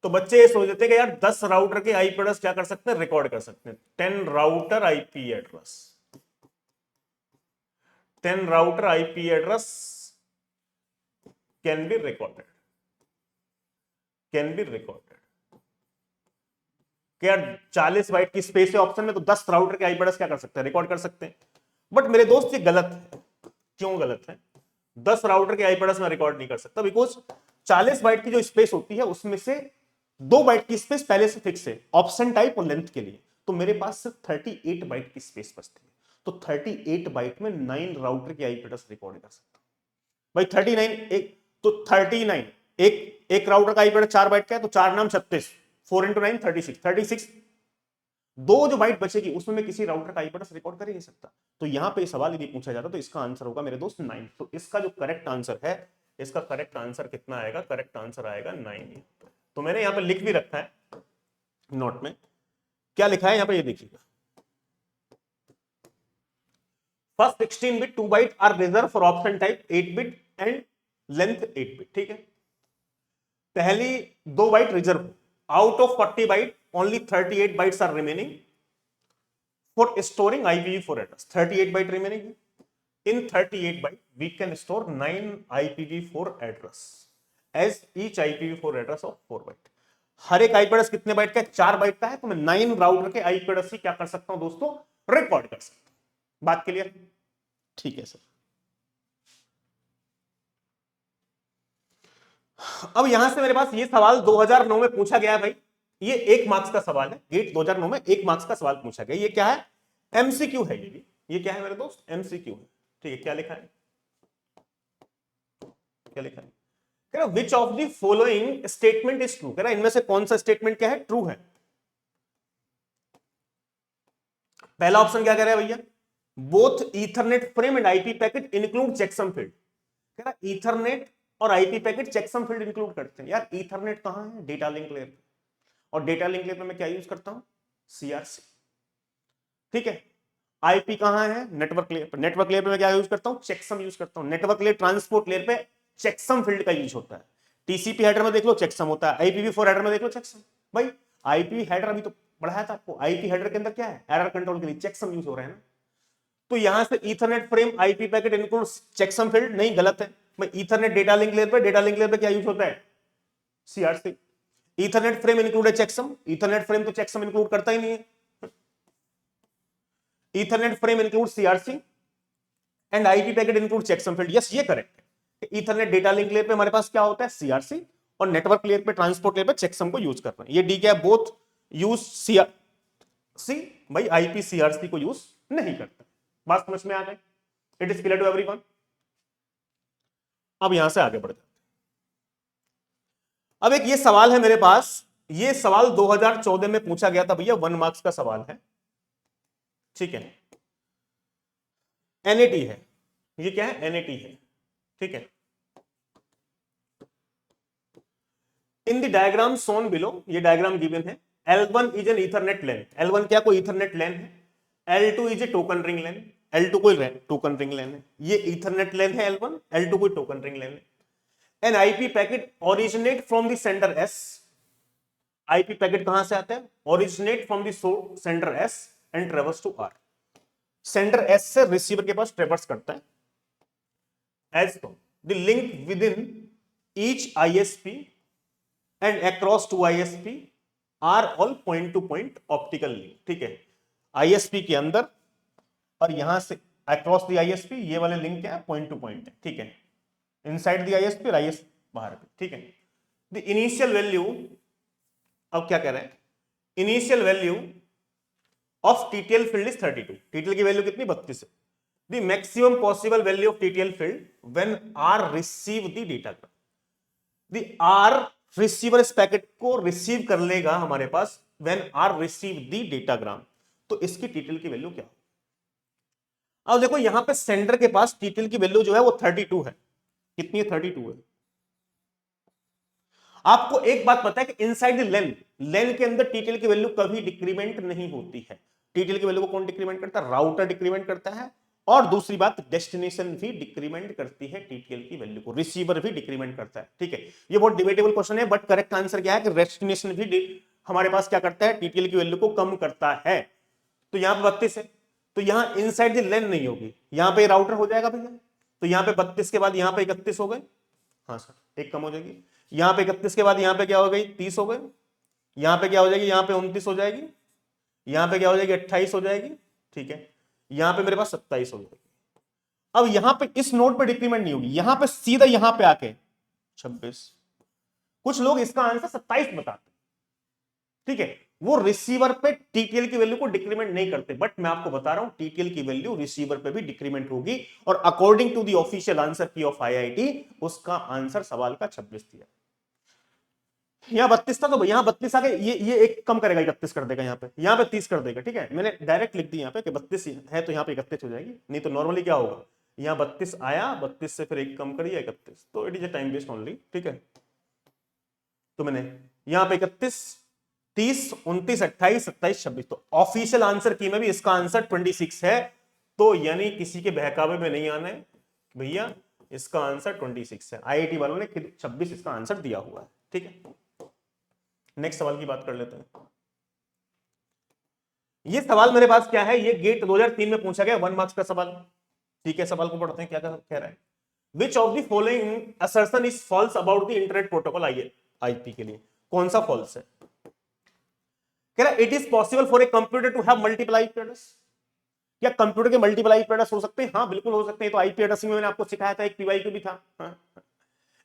तो बच्चे ये सोच देते हैं कि यार 10 राउटर के IP एड्रेस क्या कर सकते हैं, रिकॉर्ड कर सकते हैं। 10 router IP address, 10 router IP address can be recorded, can be recorded. क्या 40 बाइट की स्पेस है ऑप्शन में, तो 10 राउटर के IP एड्रेस क्या कर सकते हैं, रिकॉर्ड कर सकते हैं। बट मेरे दोस्त ये गलत है। क्यों गलत है? 10 राउटर के IP एड्रेस में रिकॉर्ड नहीं कर सकता, बिकॉज 40 बाइट की जो स्पेस होती है उसमें से 2 बाइट की स्पेस पहले से फिक्स है ऑप्शन टाइप और लेंथ के लिए, तो मेरे पास सिर्फ 38 बाइट की स्पेस बचती है। तो 38 बाइट में 9 राउटर के IP एड्रेस रिकॉर्ड कर सकता भाई। 39 एक, तो 39 एक राउटर का IP एड्रेस 4 बाइट का है, तो 4 नाम 36, 4 into 9 36, 2 जो बाइट बचेगी उसमें मैं किसी राउटर का IP एड्रेस रिकॉर्ड कर ही नहीं सकता। तो यहां पे सवाल यदि पूछा जाता तो इसका आंसर होगा मेरे दोस्त 9। तो इसका जो करेक्ट आंसर है इसका करेक्ट आंसर कितना आएगा? करेक्ट आंसर आएगा 9। तो मैंने यहां पे लिख भी रखा है नोट में, क्या लिखा है यहां पे ये देखिएगा। First 16 bit 2 byte are reserve for option type 8 bit and length 8 bit. ठीक है, पहली 2 byte reserve, out of 40 byte only 38 bytes are remaining for storing IPv4 address. 38 byte remaining है। In 38 byte, we can store 9 IPv4 address as each IPv4 address of 4 byte। हर एक IP address कितने bite का है? 4 bite का है। तो मैं 9 router के IP एड्रेस ही क्या कर सकता हूं दोस्तों? रिकॉर्ड कर सकता हूं। बात क्लियर? ठीक है सर। अब यहां से मेरे पास ये सवाल 2009 में पूछा गया है भाई। ये 1 मार्क्स का सवाल है। गेट 2009 में 1 मार्क्स का सवाल पूछा गया। ये क्या है? MCQ है। ये भी, ये क्या है मेरे दोस्त? MCQ है। ठीक है, क्या लिखा है? क्या लिखा है? कह रहा विच of the following statement is true. कह रहा इनमें से कौन सा स्टेटमेंट क्या है? ट्रू है। पहला ऑप्शन क्या कह रहा है भैया? Both Ethernet frame and IP packet include checksum field. कह रहा ईथरनेट और IP packet checksum field include करते हैं। यार ईथरनेट कहां है? डेटा लिंक लेयर पे। और डेटा लिंक लेयर पे मैं क्या यूज करता हूं? CRC। ठीक है, आईपी कहां है? नेटवर्क लेयर पे। नेटवर्क लेयर पे मैं क्या यूज करता हूं? चेकसम यूज करता हूं। नेटवर्क लेयर ट्रांसपोर्ट लेयर पे चेकसम फील्ड का यूज होता है। टीसीपी हेडर में देख लो चेकसम होता है, IPv4 हेडर में देख लो चेकसम। भाई आईपी हेडर अभी तो पढ़ाया था आपको, आईपी हेडर के अंदर क्या है? एरर कंट्रोल के लिए चेकसम यूज हो रहा है ना। तो यहां से Ethernet frame IP packet include checksum field नहीं, गलत है। भाई ईथरनेट डेटा लिंक लेयर पे, डेटा लिंक लेयर पे क्या यूज होता है? CRC। ईथरनेट फ्रेम इंक्लूड है चेकसम। ईथरनेट फ्रेम तो चेकसम इंक्लूड करता ही नहीं है। Ethernet frame includes CRC and IP packet includes checksum field। yes, ये करेक्ट है। Ethernet डेटा लिंक लेयर पे हमारे पास क्या होता है? CRC। और नेटवर्क लेयर पे, ट्रांसपोर्ट लेयर पे चेकसम को यूज कर रहे हैं। ये डी क्या है? Both use CRC। भाई IP CRC को यूज नहीं करता। बात समझ में आ गई? It is clear to everyone. अब यहां से आगे बढ़ जाते हैं। अब एक ये सवाल है मेरे पास, ये सवाल 2014 में पूछा गया था भैया, 1 मार्क्स का सवाल है। ठीक है, NAT है। ये क्या है? NAT है। ठीक है, in the diagram shown below, ये डायग्राम गिवन है। L1 is an Ethernet lane. L1 क्या? कोई ईथरनेट लेन है। L2 is A token ring lane. L2 कोई टोकन रिंग लेन है। ये ईथरनेट लेन है L1, L2 कोई टोकन रिंग लेन है। An IP packet originate from the sender S। IP packet कहां से आता है? Originate from the sender S and traverse to R। Sender S से रिसीवर के पास ट्रेवर्स करता है। As the link within each ISP and across two ISP are all point to point optical link. ठीक है, ISP के अंदर और यहां से अक्रॉस द ISP, ये वाले लिंक क्या है? पॉइंट टू पॉइंट है। ठीक है, इनसाइड द ISP और ISP बाहर पे। ठीक है, द इनिशियल वैल्यू, अब क्या कह रहे हैं? Initial value of TTL field is 32। TTL की वैल्यू कितनी? 32 है। The maximum possible value of TTL field when R receive the datagram. The R receiver इस पैकेट को रिसीव कर लेगा हमारे पास when R receive the datagram. तो इसकी TTL की वैल्यू क्या? अब देखो यहां पे सेंडर के पास TTL की वैल्यू जो है वो 32 है। कितनी है? 32 है। आपको एक बात पता है कि इनसाइड द लेन के अंदर TTL की वैल्यू कभी डिक्रीमेंट नहीं होती है। TTL की वैल्यू को कौन डिक्रीमेंट करता है? राउटर डिक्रीमेंट करता है। और दूसरी बात, डेस्टिनेशन भी डिक्रीमेंट करती है TTL की वैल्यू को, रिसीवर भी डिक्रीमेंट करता है। ठीक है, ये बहुत डिबेटेबल क्वेश्चन है, बट करेक्ट आंसर क्या है कि डेस्टिनेशन भी हमारे पास क्या करता है? TTL की वैल्यू को कम करता है। तो यहां पे 32 है, तो यहां इनसाइड द लेन नहीं होगी, यहां पे राउटर हो जाएगा भैया। तो यहां पे 32 के बाद यहां पे 31 हो गए। हाँ सर, एक कम हो जाएगी। यहां पे 31 के बाद यहां पे क्या हो गई? 30 हो गए। यहां पे क्या हो जाएगी? यहां पे 29 हो जाएगी। यहां पे क्या हो जाएगी? 28 हो जाएगी। ठीक है, यहां पे मेरे पास 27 हो जाएगी। अब यहां पे इस नोट पे डिक्रीमेंट नहीं होगी, यहां पे सीधा यहां पे आके 26। कुछ लोग इसका आंसर 27 बताते। ठीक है, वो रिसीवर पे TTL की वैल्यू को डिक्रीमेंट नहीं करते, बट मैं आपको बता रहा हूं TTL की वैल्यू रिसीवर पे भी डिक्रीमेंट होगी। और according to the official answer key of IIT, उसका आंसर सवाल का 26 दिया। यहां 32 था तो यहां 32 आ गए, ये एक कम करेगा, 31 कर देगा, यहां पे 30 कर देगा। ठीक है, मैंने डायरेक्ट लिख दी यहां पे कि 32 है तो यहां पे 31 हो जाएगी। नहीं तो नॉर्मली क्या होगा? यहां 32 आया, 32 से फिर एक कम करिए 31, तो it is a time waste only. ठीक है, तो मैंने यहां पे 31, 30, 29, 28, 27, 26, तो ऑफिशियल आंसर की में भी इसका आंसर 26 है। तो यानी किसी के बहकावे में नहीं आना है भैया, इसका आंसर 26 है। आईआईटी वालों ने 26 इसका आंसर दिया हुआ है। ठीक है, नेक्स्ट सवाल की बात कर लेते हैं। ये सवाल मेरे पास क्या है, ये गेट 2003 में पूछा गया 1 मार्क्स का सवाल। ठीक है, सवाल को पढ़ते हैं, क्या कह रहा है। Which of the following assertion is false about the internet protocol IP के लिए, कौन सा फॉल्स है। कह रहा it is possible for a computer to have multiple IP address, क्या कंप्यूटर के मल्टीपल आईपी एड्रेस हो सकते हैं। हाँ बिल्कुल हो सकते हैं, तो आईपी एड्रेसिंग में मैंने आपको सिखाया था, एक पीवाईक्यू भी था। हाँ?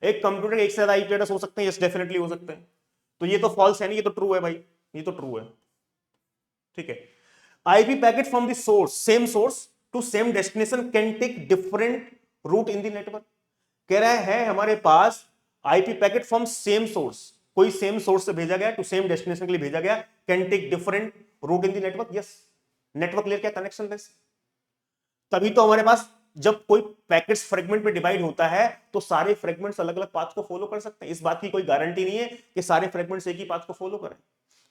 एक कंप्यूटर के एक से ज्यादा आईपी एड्रेस हो सकते हैं, यस डेफिनेटली हो सकते हैं। तो ये तो फॉल्स है नहीं, ये तो ट्रू है भाई, ये तो ट्रू है। ठीक है, IP packet from the source, same source to same destination can take different route in the network. कह रहा है हमारे पास IP packet from same source, कोई सेम सोर्स से भेजा गया टू सेम डेस्टिनेशन के लिए भेजा गया, can take different route in the network. Yes, network layer क्या कनेक्शन लेस, तभी तो हमारे पास जब कोई पैकेट्स फ्रेगमेंट में डिवाइड होता है तो सारे फ्रेगमेंट्स अलग अलग पाथ को फॉलो कर सकते हैं। इस बात की कोई गारंटी नहीं है कि सारे फ्रेगमेंट्स एक ही पाथ को फॉलो करें।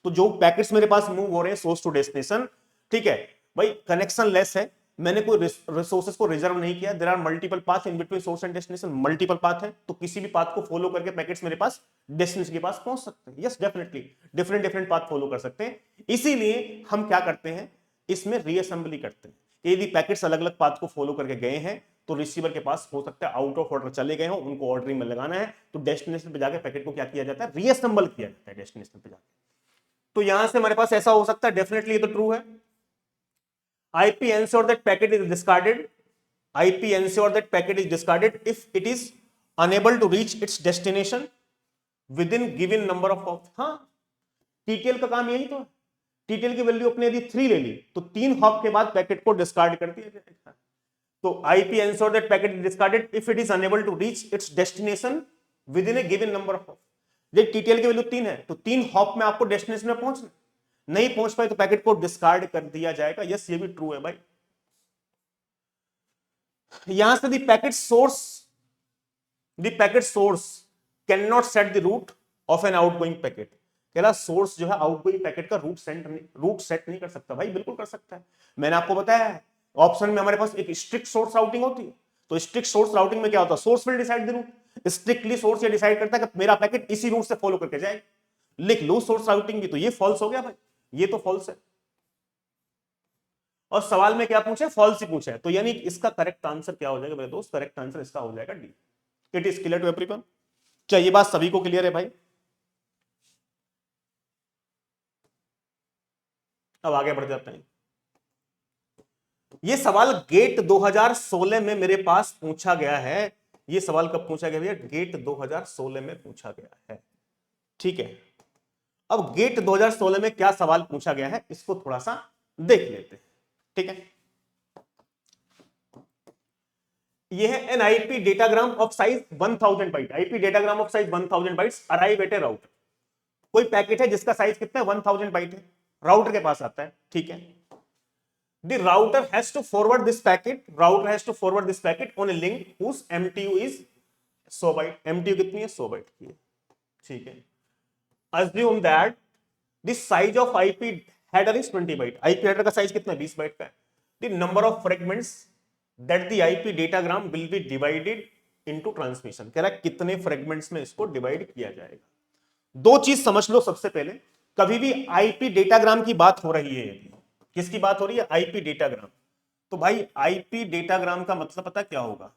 तो जो पैकेट्स मेरे पास मूव हो रहे हैं सोर्स टू डेस्टिनेशन, ठीक है भाई, कनेक्शन लेस है, मैंने कोई रिसोर्सेज को रिजर्व नहीं किया। There are multiple path in between source and destination, multiple path है, तो किसी भी पाथ को फॉलो करके पैकेट्स मेरे पास डेस्टिनेशन के पास पहुंच सकते हैं। Yes definitely different different path follow कर सकते हैं। इसीलिए हम क्या करते हैं, इसमें रीअसेंबली करते हैं। यदि पैकेट्स अलग अलग पाथ को फॉलो करके गए हैं तो रिसीवर के पास हो सकता है आउट ऑफ ऑर्डर चले गए हो, उनको ऑर्डरिंग में लगाना है, तो डेस्टिनेशन पे जाकर पैकेट को क्या किया जाता है, रीअसेंबल किया जाता है डेस्टिनेशन पे जाकर। तो यहां से हमारे पास ऐसा हो सकता है, डेफिनेटली ये तो ट्रू है। IP ensure that packet is discarded. IP ensure that packet is discarded if it is unable to reach its destination within given number of hops. हाँ, TTL का काम यही तो है। TTL की वैल्यू अपने यदि 3 ले ली तो 3 हॉप के बाद पैकेट को डिस्कार्ड कर दिया जाएगा। तो IP ensure that packet is discarded if it is unable to reach its destination within a given number of hops. जब TTL की वैल्यू 3 है तो 3 हॉप में आपको डेस्टिनेशन में पहुंचना, नहीं पहुंच पाए तो पैकेट को डिस्कार्ड कर दिया जाएगा। यस ये भी ट्रू है भाई। यहां से the packet source can not set the route of an outgoing packet. कह रहा सोर्स जो है आउटगोइंग पैकेट का रूट सेट नहीं कर सकता। भाई बिल्कुल कर सकता है, मैंने आपको बताया है ऑप्शन में हमारे पास एक स्ट्रिक्ट सोर्स राउटिंग होती है। तो स्ट्रिक्ट सोर्स राउटिंग में क्या होता है, source will decide the route. Strictly source ये डिसाइड करता है कि मेरा पैकेट इसी रूट से फॉलो करके जाए। लिख लो सोर्स राउटिंग भी, तो ये फॉल्स हो गया भाई, ये तो फॉल्स है। और सवाल में क्या पूछे, फॉल्स ही पूछा है, तो यानी इसका करेक्ट आंसर क्या हो जाएगा मेरे दोस्त, करेक्ट आंसर इसका हो जाएगा D. It is clear to everyone. क्या ये बात सभी को क्लियर है भाई। अब आगे बढ़ जाते हैं। ये सवाल गेट 2016 में मेरे पास पूछा गया है। ये सवाल कब पूछा गया भैया, गेट 2016 में पूछा गया है। ठीक है, अब गेट 2016 में क्या सवाल पूछा गया है इसको थोड़ा सा देख लेते हैं। ठीक है, ये है an IP datagram of size 1000 byte. IP datagram of size 1000 bytes arrive at a router. कोई पैकेट है जिसका साइज कितना है, 1000 बाइट है, राउटर के पास आता है। ठीक है, the router has to forward this packet, router has to forward this packet on a link whose MTU is 100 byte. MTU कितनी है, 100 बाइट की है। ठीक है, assume that the size of IP header is 20 byte। IP header का size कितना है, 20 byte का है। The number of fragments that the IP datagram will be divided into transmission। कह रहा है कितने फ्रेगमेंट्स में इसको डिवाइड किया जाएगा। दो चीज समझ लो, सबसे पहले कभी भी आईपी डेटाग्राम की बात हो रही है, किसकी बात हो रही है, आईपी डेटाग्राम, तो भाई आईपी डेटाग्राम का मतलब पता क्या होगा,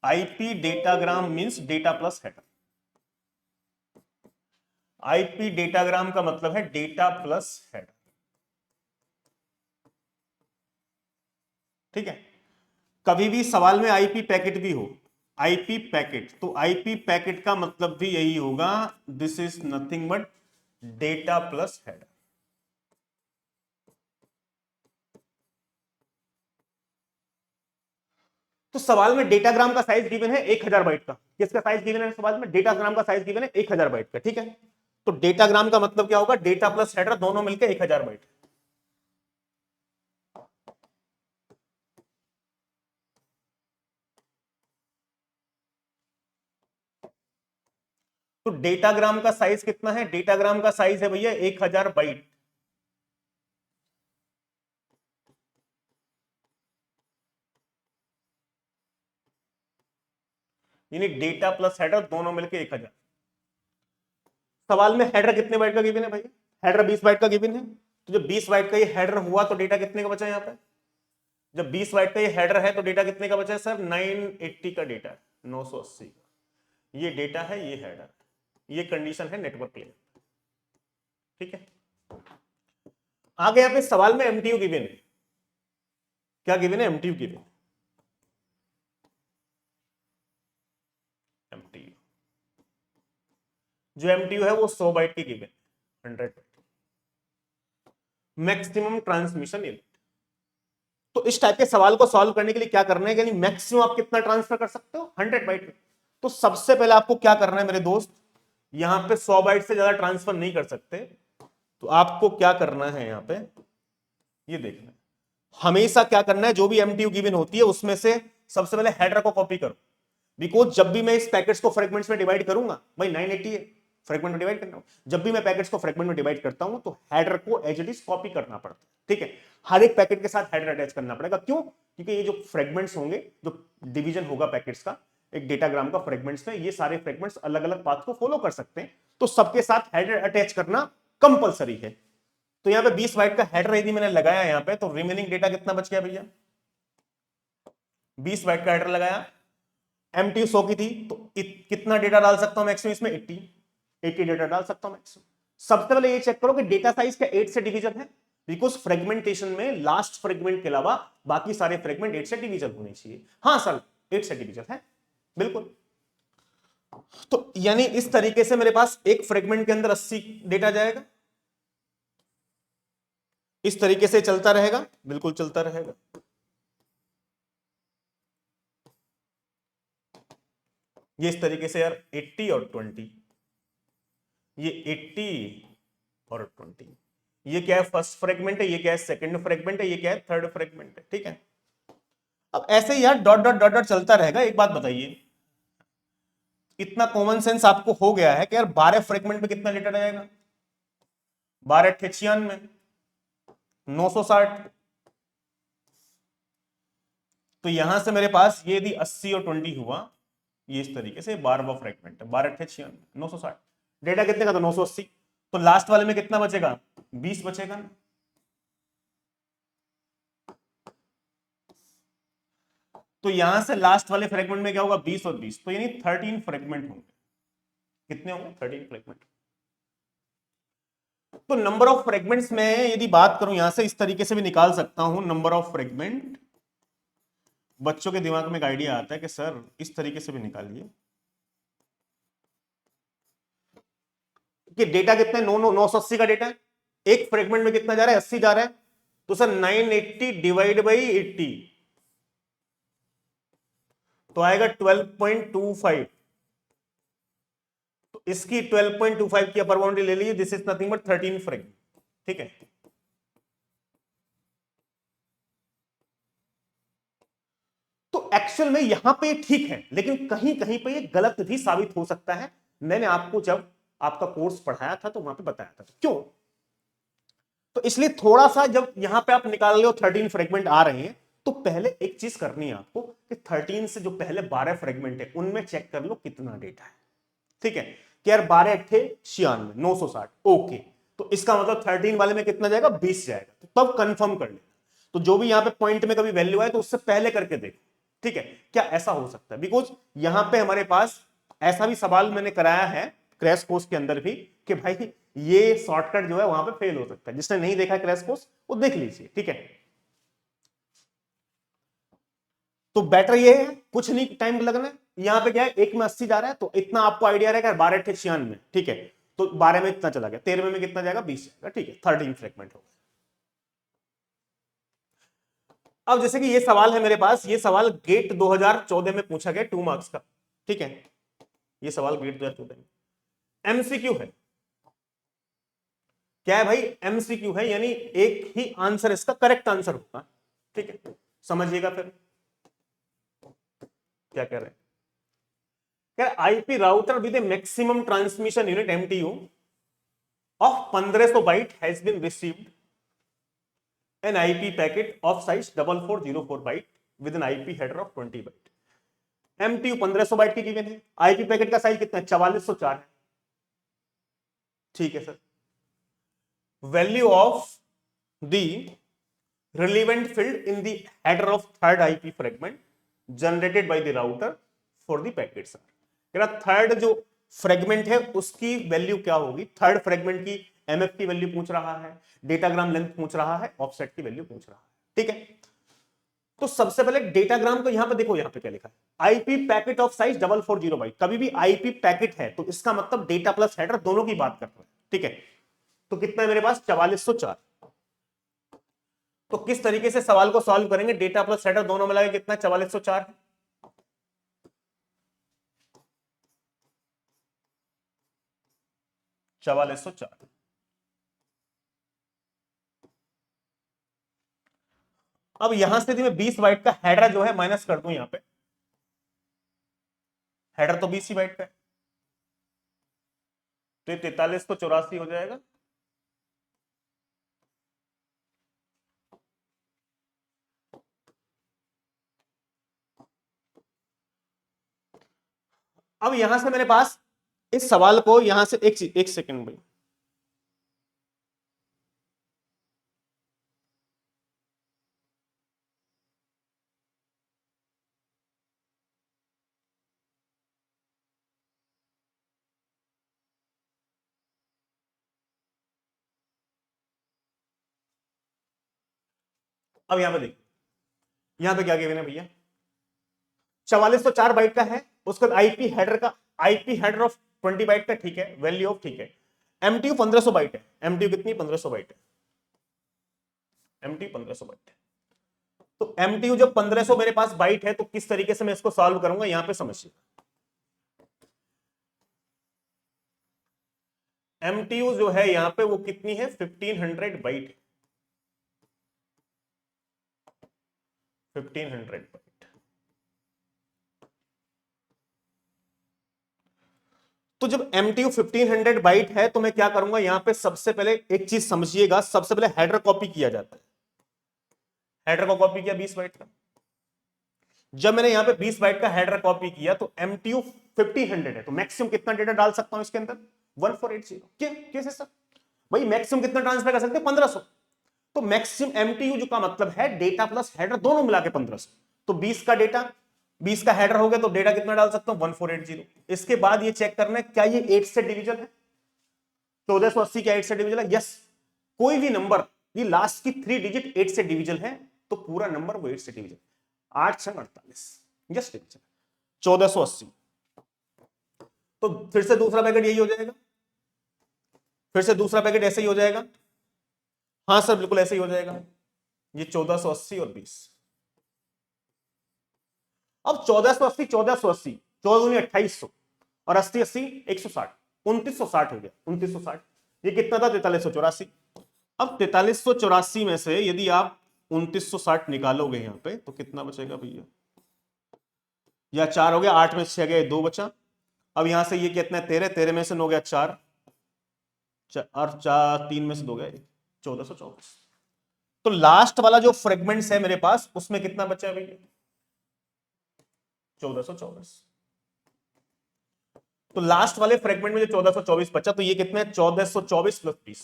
IP datagram means data plus header. IP datagram का मतलब है डेटा प्लस हेडर। ठीक है, कभी भी सवाल में आईपी पैकेट भी हो, आईपी पैकेट, तो आईपी पैकेट का मतलब भी यही होगा, this is nothing but data plus header. तो सवाल में डेटाग्राम का साइज गिवन है 1000 बाइट का। किसका साइज गिवन है सवाल में, डेटाग्राम का साइज गिवन है 1000 बाइट का। ठीक है, तो डेटाग्राम का मतलब क्या होगा, डेटा प्लस हेडर दोनों मिलकर 1000 बाइट। तो डेटाग्राम का साइज कितना है? डेटाग्राम का साइज है भैया 1000 बाइट। यानी डेटा प्लस हेडर दोनों मिलकर 1000। सवाल में हेडर कितने बाइट का गिवन है भैया? हेडर 20 बाइट का गिवन है। तो जब 20 बाइट का ये हेडर हुआ तो डेटा कितने का बचा यहां पे? जब 20 बाइट का ये हेडर है तो डेटा कितने का बचा है सर? 980 का डेटा है, 980 का ये डेटा है, ये हेडर, ये कंडीशन है नेटवर्क लेयर। ठीक है, आगे यहां पे सवाल में एमटीयू गिवन है। क्या गिवन है? MTU given. एमटीयू जो एमटीयू है वो 100 बाइट की गिवन, 100 मैक्सिमम ट्रांसमिशन यूनिट। तो इस टाइप के सवाल को सॉल्व करने के लिए क्या करना है, यानी मैक्सिमम आप कितना ट्रांसफर कर सकते हो? 100 बाइट। तो सबसे पहले आपको क्या करना है मेरे दोस्त, यहां पे 100 बाइट से ज्यादा ट्रांसफर नहीं कर सकते, तो आपको क्या करना है यहां पे, ये देखना है हमेशा क्या करना है, जो भी एमटीयू गिवन होती है उसमें से सबसे पहले हेडर को कॉपी करो। बिकॉज जब भी मैं इस पैकेट्स को फ्रेगमेंट्स में डिवाइड करूंगा, भाई 980 है, फ्रेगमेंट में डिवाइड करना, जब भी मैं पैकेट्स को फ्रेगमेंट में डिवाइड करता हूं तो हेडर को एज इट इज कॉपी करना पड़ता है। ठीक है, हर एक पैकेट के साथ हेडर अटैच करना पड़ेगा। क्यों? क्योंकि ये जो फ्रेगमेंट्स होंगे, जो डिवीजन होगा पैकेट्स का एक डेटाग्राम का फ्रेगमेंट्स में, ये सारे फ्रेगमेंट्स अलग अलग पाथ को फॉलो कर सकते हैं, तो सबके साथ हेडर अटैच करना कंपलसरी है। तो यहां पे 20 बाइट का हेडर यदि मैंने लगाया यहां पे, तो रिमेनिंग डेटा कितना बच गया भैया? 20 बाइट का हेडर लगाया, एमटी 100 की थी, तो कितना डेटा डाल सकता हूं मैक्सिमम इसमें? 80 डेटा डाल सकता हूं मैक्सिमम। सबसे पहले ये चेक करो कि डेटा साइज क्या 8 से डिवीजन है, बिकॉज फ्रेगमेंटेशन में लास्ट फ्रेगमेंट के अलावा बाकी सारे फ्रेगमेंट 8 से डिवीजन होने चाहिए। हाँ सर 8 से डिवीजन है, बिल्कुल। तो यानी इस तरीके से मेरे पास एक फ्रेगमेंट के अंदर 80 डेटा जाएगा, इस तरीके से चलता रहेगा, बिल्कुल चलता रहेगा। ये इस तरीके से यार 80 और 20, ये 80 और 20, ये क्या है? फर्स्ट फ्रेगमेंट है, ये क्या है? सेकंड फ्रेगमेंट है, ये क्या है? थर्ड फ्रेगमेंट है। ठीक है, अब ऐसे ही यार डॉट डॉट डॉट डॉट चलता रहेगा। एक बात बताइए, इतना कॉमन सेंस आपको हो गया है कि यार 12 फ्रेगमेंट में कितना डेटा जाएगा? 12 अट्ठे 96, 960। तो यहां से मेरे पास ये यदि 80 और 20 हुआ, ये इस तरीके से 12वां फ्रेगमेंट है, 12 अट्ठे 96, 960। डेटा कितने का था? 980। तो लास्ट वाले में कितना बचेगा? 20 बचेगा ना। तो यहां से लास्ट वाले फ्रेगमेंट में क्या होगा? 20 और 20, तो यानी 13 फ्रेगमेंट होंगे। कितने होंगे? 13 फ्रेगमेंट। तो नंबर ऑफ फ्रेगमेंट्स में यदि बात करूं, यहां से इस तरीके से भी निकाल सकता हूं नंबर ऑफ फ्रेगमेंट। बच्चों के दिमाग में एक आइडिया आता है कि सर इस तरीके से भी निकालिए कि डेटा कितने? 980 का डेटा है, एक फ्रेगमेंट में कितना जा रहा है? 80 जा रहा है। तो सर 980 डिवाइड बाई 80 तो आएगा 12.25। तो इसकी 12.25 की अपर बाउंड्री ले लीजिए, this is nothing but 13 fragment. ठीक है, तो एक्चुअल में यहां पे ठीक है, लेकिन कहीं कहीं पे ये गलत भी साबित हो सकता है। मैंने आपको जब आपका कोर्स पढ़ाया था तो वहां पे बताया था। क्यों? तो इसलिए थोड़ा सा जब यहां पे आप निकाल रहे हो 13 फ्रेगमेंट आ रहे हैं, तो पहले एक चीज करनी है आपको कि 13 से जो पहले 12 फ्रेगमेंट है उनमें चेक कर लो कितना डेटा है। ठीक है, कि यार 12 अट्ठे 96, 960, ओके। तो इसका मतलब 13 वाले में कितना जाएगा? 20 जाएगा। तो तब कंफर्म कर लेना। तो जो भी यहां पे पॉइंट में कभी वैल्यू आए तो उससे पहले करके देखो। ठीक है, क्या ऐसा हो सकता है? बिकॉज यहां पे हमारे पास ऐसा भी सवाल मैंने कराया है क्रैश कोर्स के अंदर भी कि भाई ये शॉर्टकट जो है वहां पे फेल हो सकता है। जिसने नहीं देखा क्रैश कोर्स वो देख लीजिए। ठीक है, तो बेटर ये है कुछ नहीं टाइम लगना है। यहां पे क्या है? एक में 80 जा रहा है, तो इतना आपको आइडिया रहेगा 12 अट्ठे 96। ठीक है, तो 12 में इतना चला गया, 13 में कितना जाएगा? 20 जाएगा। ठीक है, 13 फ्रेगमेंट होगा। अब जैसे कि ये सवाल है मेरे पास, ये सवाल गेट 2014 में पूछा गया 2 मार्क्स का। ठीक है, ये सवाल गेट 2014 में एमसीक्यू है। क्या है भाई? एमसीक्यू है, यानी एक ही आंसर इसका करेक्ट आंसर होगा। ठीक है, समझिएगा फिर क्या कह रहे हैं। IP router with a maximum transmission unit MTU of 1500 byte has been received an IP packet of size 4404 byte with an IP header of 20 byte. MTU 1500 byte की गिवन है, आईपी पैकेट का साइज कितना है 4404 है। ठीक है sir, value of the relevant field in the header of third IP fragment generated by the router for the packets are। Third जो fragment है उसकी वैल्यू क्या होगी, थर्ड फ्रेगमेंट की एमएफ की वैल्यू पूछ रहा है, डेटाग्राम लेंथ पूछ रहा है, ऑफसेट की वैल्यू पूछ रहा है। ठीक है, तो सबसे पहले डेटाग्राम को यहां पे देखो, यहां पे क्या लिखा है, IP packet of size 440 byte. कभी भी आईपी पैकेट है तो इसका मतलब डेटा प्लस हेडर दोनों की बात कर रहे हैं। ठीक है, तो कितना है मेरे पास 4404। तो किस तरीके से सवाल को सॉल्व करेंगे, डेटा प्लस हेडर दोनों मिला के कितना 4404 है। अब यहां से मैं 20 बाइट का हेडर जो है माइनस कर दूं, यहां पे हेडर तो 20 ही बाइट का है, तो ये 43 तो 84 हो जाएगा। अब यहां से मेरे पास इस सवाल को यहां से एक सेकंड भाई, अब यहां पे देखिए, यहां पे क्या गिवन है भैया, 4404 बाइट का है, उसके बाद आईपी हेडर का, आईपी हेडर ऑफ 20 बाइट का। ठीक है, वैल्यू ऑफ, ठीक है, एमटीयू 1500 बाइट है, एमटीयू कितनी 1500 बाइट है, एमटीयू 1500 बाइट है। तो एमटीयू जब 1500 मेरे पास बाइट है तो किस तरीके से मैं इसको सॉल्व करूंगा, यहां पे समझिए। एमटीयू जो है यहां पे वो कितनी है 1500 बाइट, 1500 बाइट। तो जब एमटीयू 1500 बाइट है तो मैं क्या करूंगा, यहां पे सबसे पहले एक चीज समझिएगा, सबसे पहले हेडर कॉपी किया जाता है। हेडर को कॉपी किया 20 बाइट का, जब मैंने यहां पे 20 बाइट का हेडर कॉपी किया तो एमटीयू 1500 है, तो मैक्सिमम कितना डेटा डाल सकता हूं इसके अंदर 1480। कैसे सर भाई, मैक्सिमम कितना ट्रांसफर कर सकते हैं 1500, तो मैक्सिमम एमटीयू जो का मतलब है डेटा प्लस हेडर दोनों मिला के 1500, तो 20 का डेटा 20 का हेडर हो गया तो डेटा कितना डाल सकता हूं 1480। इसके बाद ये चेक करना है क्या ये 8 से डिविजन है, 1480 क्या 8 से डिविजन है, यस। कोई भी नंबर ये लास्ट की 3 डिजिट 8 से डिविजन है तो पूरा नंबर वो 8 से डिविजन, 8 से 48 यस डिविजन 1480। तो फिर से दूसरा पैकेट यही हो जाएगा, फिर से दूसरा पैकेट ऐसे ही हो जाएगा, हाँ सर बिल्कुल ऐसे ही हो जाएगा, ये 1480 और 20। अब 1480 1480 14 2800 और 80 80 160 2960 हो गया, 2960। ये कितना था 4384। अब 4384 में से यदि आप 2960 निकालोगे यहां पे तो कितना बचेगा भैया, या 4 हो गया, 8 में 6 गया 2 बचा। अब यहां से ये कितना है 13, 13 में से 9 गया 4 और 4 3 में से 2 गया 1424। तो लास्ट वाला जो फ्रेगमेंट्स है मेरे पास उसमें कितना बचा है भैया 1424। तो लास्ट वाले फ्रेगमेंट में जो 1424 बचा तो ये कितना है 1424 प्लस 20।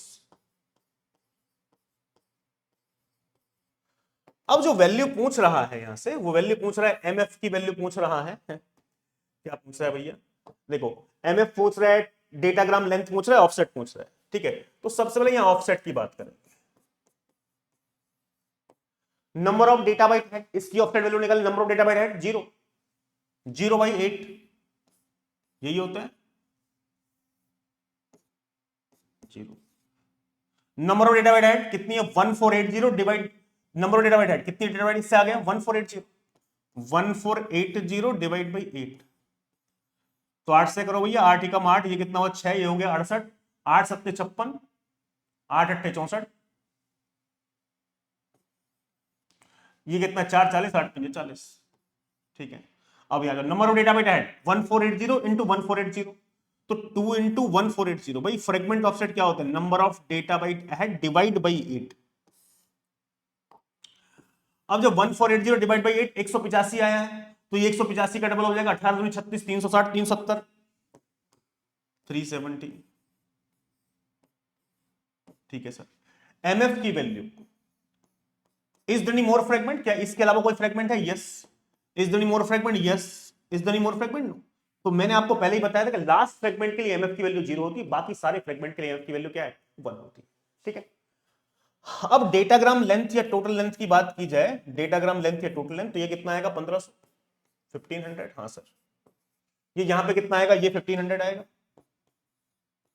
अब जो वैल्यू पूछ रहा है यहां से, वो वैल्यू पूछ रहा है एमएफ की वैल्यू पूछ रहा है क्या पूछ रहा है भैया, देखो एमएफ पूछ रहा है, डेटाग्राम लेंथ पूछ रहा है, ऑफसेट पूछ रहा है। ठीक है, तो सबसे पहले यहां ऑफसेट की बात करें, नंबर ऑफ डेटा बाइट है, इसकी ऑफसेट वैल्यू निकाली, नंबर ऑफ डेटा बाइट है 0, 0/8 यही होता है 0। नंबर ऑफ डेटा बाइट है कितनी है 1480 divide, number of data byte है कितनी डेटा बाइट इससे आ गया 1480, 1480 डिवाइड बाई 8। तो 8 से करो भैया, 8 एकम 8, ये कितना हुआ 6, ये हो गया 68, 8 7 56, 8 8 64, ये कितना 4 40, 8 5 40। ठीक है, अब यहाँ number of data byte add 1480 into 1480, तो 2 इंटू 1480 भाई फ्रेगमेंट ऑफसेट क्या होता है, number of data byte add divide by 8। अब जब 1480 डिवाइड बाई 8 185 आया है, तो ये 185 का डबल हो जाएगा 18 दूनी 36, 360, 370, 370। ठीक है सर। एमएफ की value is there any more fragment, क्या इसके अलावा कोई फ्रेगमेंट है, yes. Is there any more fragment, yes. Is there any more fragment, no. तो मैंने आपको पहले ही बताया था कि लास्ट फ्रेगमेंट के लिए एमएफ की वैल्यू 0 होती है, बाकी सारे फ्रेगमेंट के लिए एमएफ की वैल्यू क्या है, 1 होती है। ठीक है। अब डेटाग्राम लेंथ या टोटल लेंथ की बात की जाए, डेटाग्राम लेंथ या टोटल लेंथ, तो ये कितना आएगा 1500, 1500, हाँ सर। ये यहां पे कितना आएगा, ये 1500 आएगा,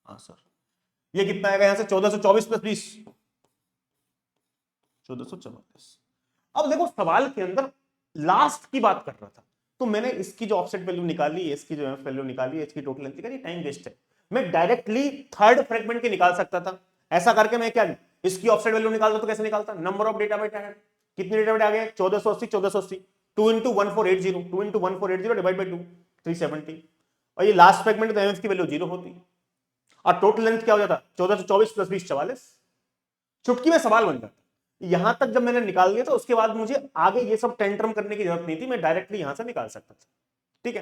हाँ सर। ये कितना आएगा यहां से 1424 प्लस 20, 1444। अब देखो सवाल के अंदर लास्ट की बात कर रहा था, तो मैंने इसकी जो ऑफसेट वैल्यू निकाली है, इसकी जो वैल्यू निकाली है, इसकी टोटल लेंथ निकाली, टाइम वेस्ट है। मैं डायरेक्टली थर्ड फ्रेगमेंट के निकाल सकता था। ऐसा करके मैं क्या इसकी ऑफसेट वैल्यू निकालता, तो कैसे निकालता, number of data byte add, कितने डेटा बाइट आ गए 1480, 1480, 2 इंटू 1480, 2 इंटू 1480 डिवाइड बाई 2, 370। और ये लास्ट फ्रेगमेंट तो एमएफ की वैल्यू 0 होती, और टोटल लेंथ क्या हो जाता 1424 प्लस 20, 44। चुटकी में सवाल बन जाता। यहां तक जब मैंने निकाल लिया, तो उसके बाद मुझे आगे ये सब टेंट्रम करने की जरूरत नहीं थी, मैं डायरेक्टली यहां से निकाल सकता था। ठीक है।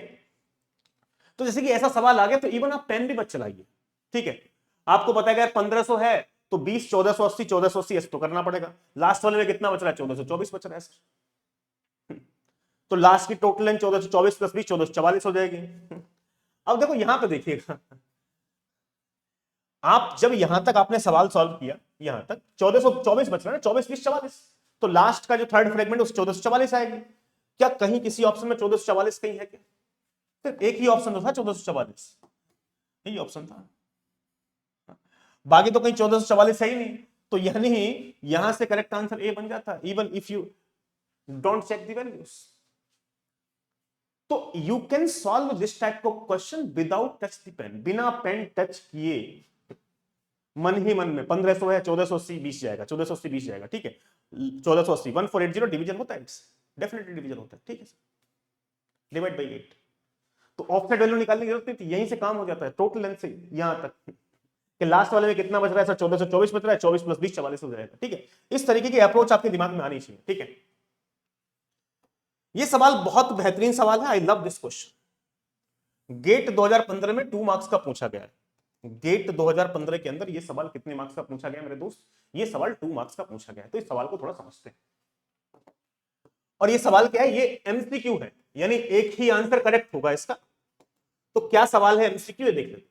तो जैसे कि ऐसा सवाल आ गया, तो इवन आप पेन भी मत चलाइए। ठीक है। आपको पता है 1500 है, तो 20 1480, 1480 ऐसे तो करना पड़ेगा। लास्ट वाले में कितना बच रहा है, 1424 बच रहा है सर। तो लास्ट की टोटल लेंथ 1424 प्लस 20, 1444 हो जाएगी। अब देखो यहां पे देखिएगा, आप जब यहां तक आपने सवाल सॉल्व किया, यहां तक 1424 बच रहा है ना, 24 20 44, तो लास्ट का जो थर्ड फ्रेगमेंट उस 1444 आएगी। क्या कहीं किसी ऑप्शन में 1444 कहीं है क्या, सिर्फ एक ही ऑप्शन तो था 1444, यही ऑप्शन था, बाकी तो कहीं 1444 है ही नहीं। तो यानी यहां से करेक्ट आंसर ए बन जाता, even if you don't check the values. तो you can solve this type of question without touch the pen, बिना पेन टच किए, मन ही मन में 1500 है, 1480 20 जाएगा, 1480 20 जाएगा। ठीक है। 1480 1480 डिवीजन होता है, डेफिनेटली डिवीजन होता है। ठीक है सर, डिवाइड बाई 8। तो ऑफसेट वैल्यू निकालने की जरूरत नहीं थी, यहीं से काम हो जाता है, टोटल लेंथ से यहां तक कि लास्ट वाले में कितना बच रहा है सर, 1424 बच रहा है, 24 प्लस 20 44 हो जाएगा। ठीक है। इस तरीके की अप्रोच आपके दिमाग में आनी चाहिए। ठीक है। ये सवाल बहुत बेहतरीन सवाल है, I love this question. GATE 2015 में 2 मार्क्स का पूछा गया है। गेट 2015 के अंदर ये सवाल कितने मार्क्स का पूछा गया मेरे दोस्त, ये सवाल 2 मार्क्स का पूछा गया है। तो इस सवाल को थोड़ा समझते हैं। और ये सवाल क्या है, ये एमसीक्यू है, यानी एक ही आंसर करेक्ट होगा इसका। तो क्या सवाल है, एमसीक्यू है, देखिए।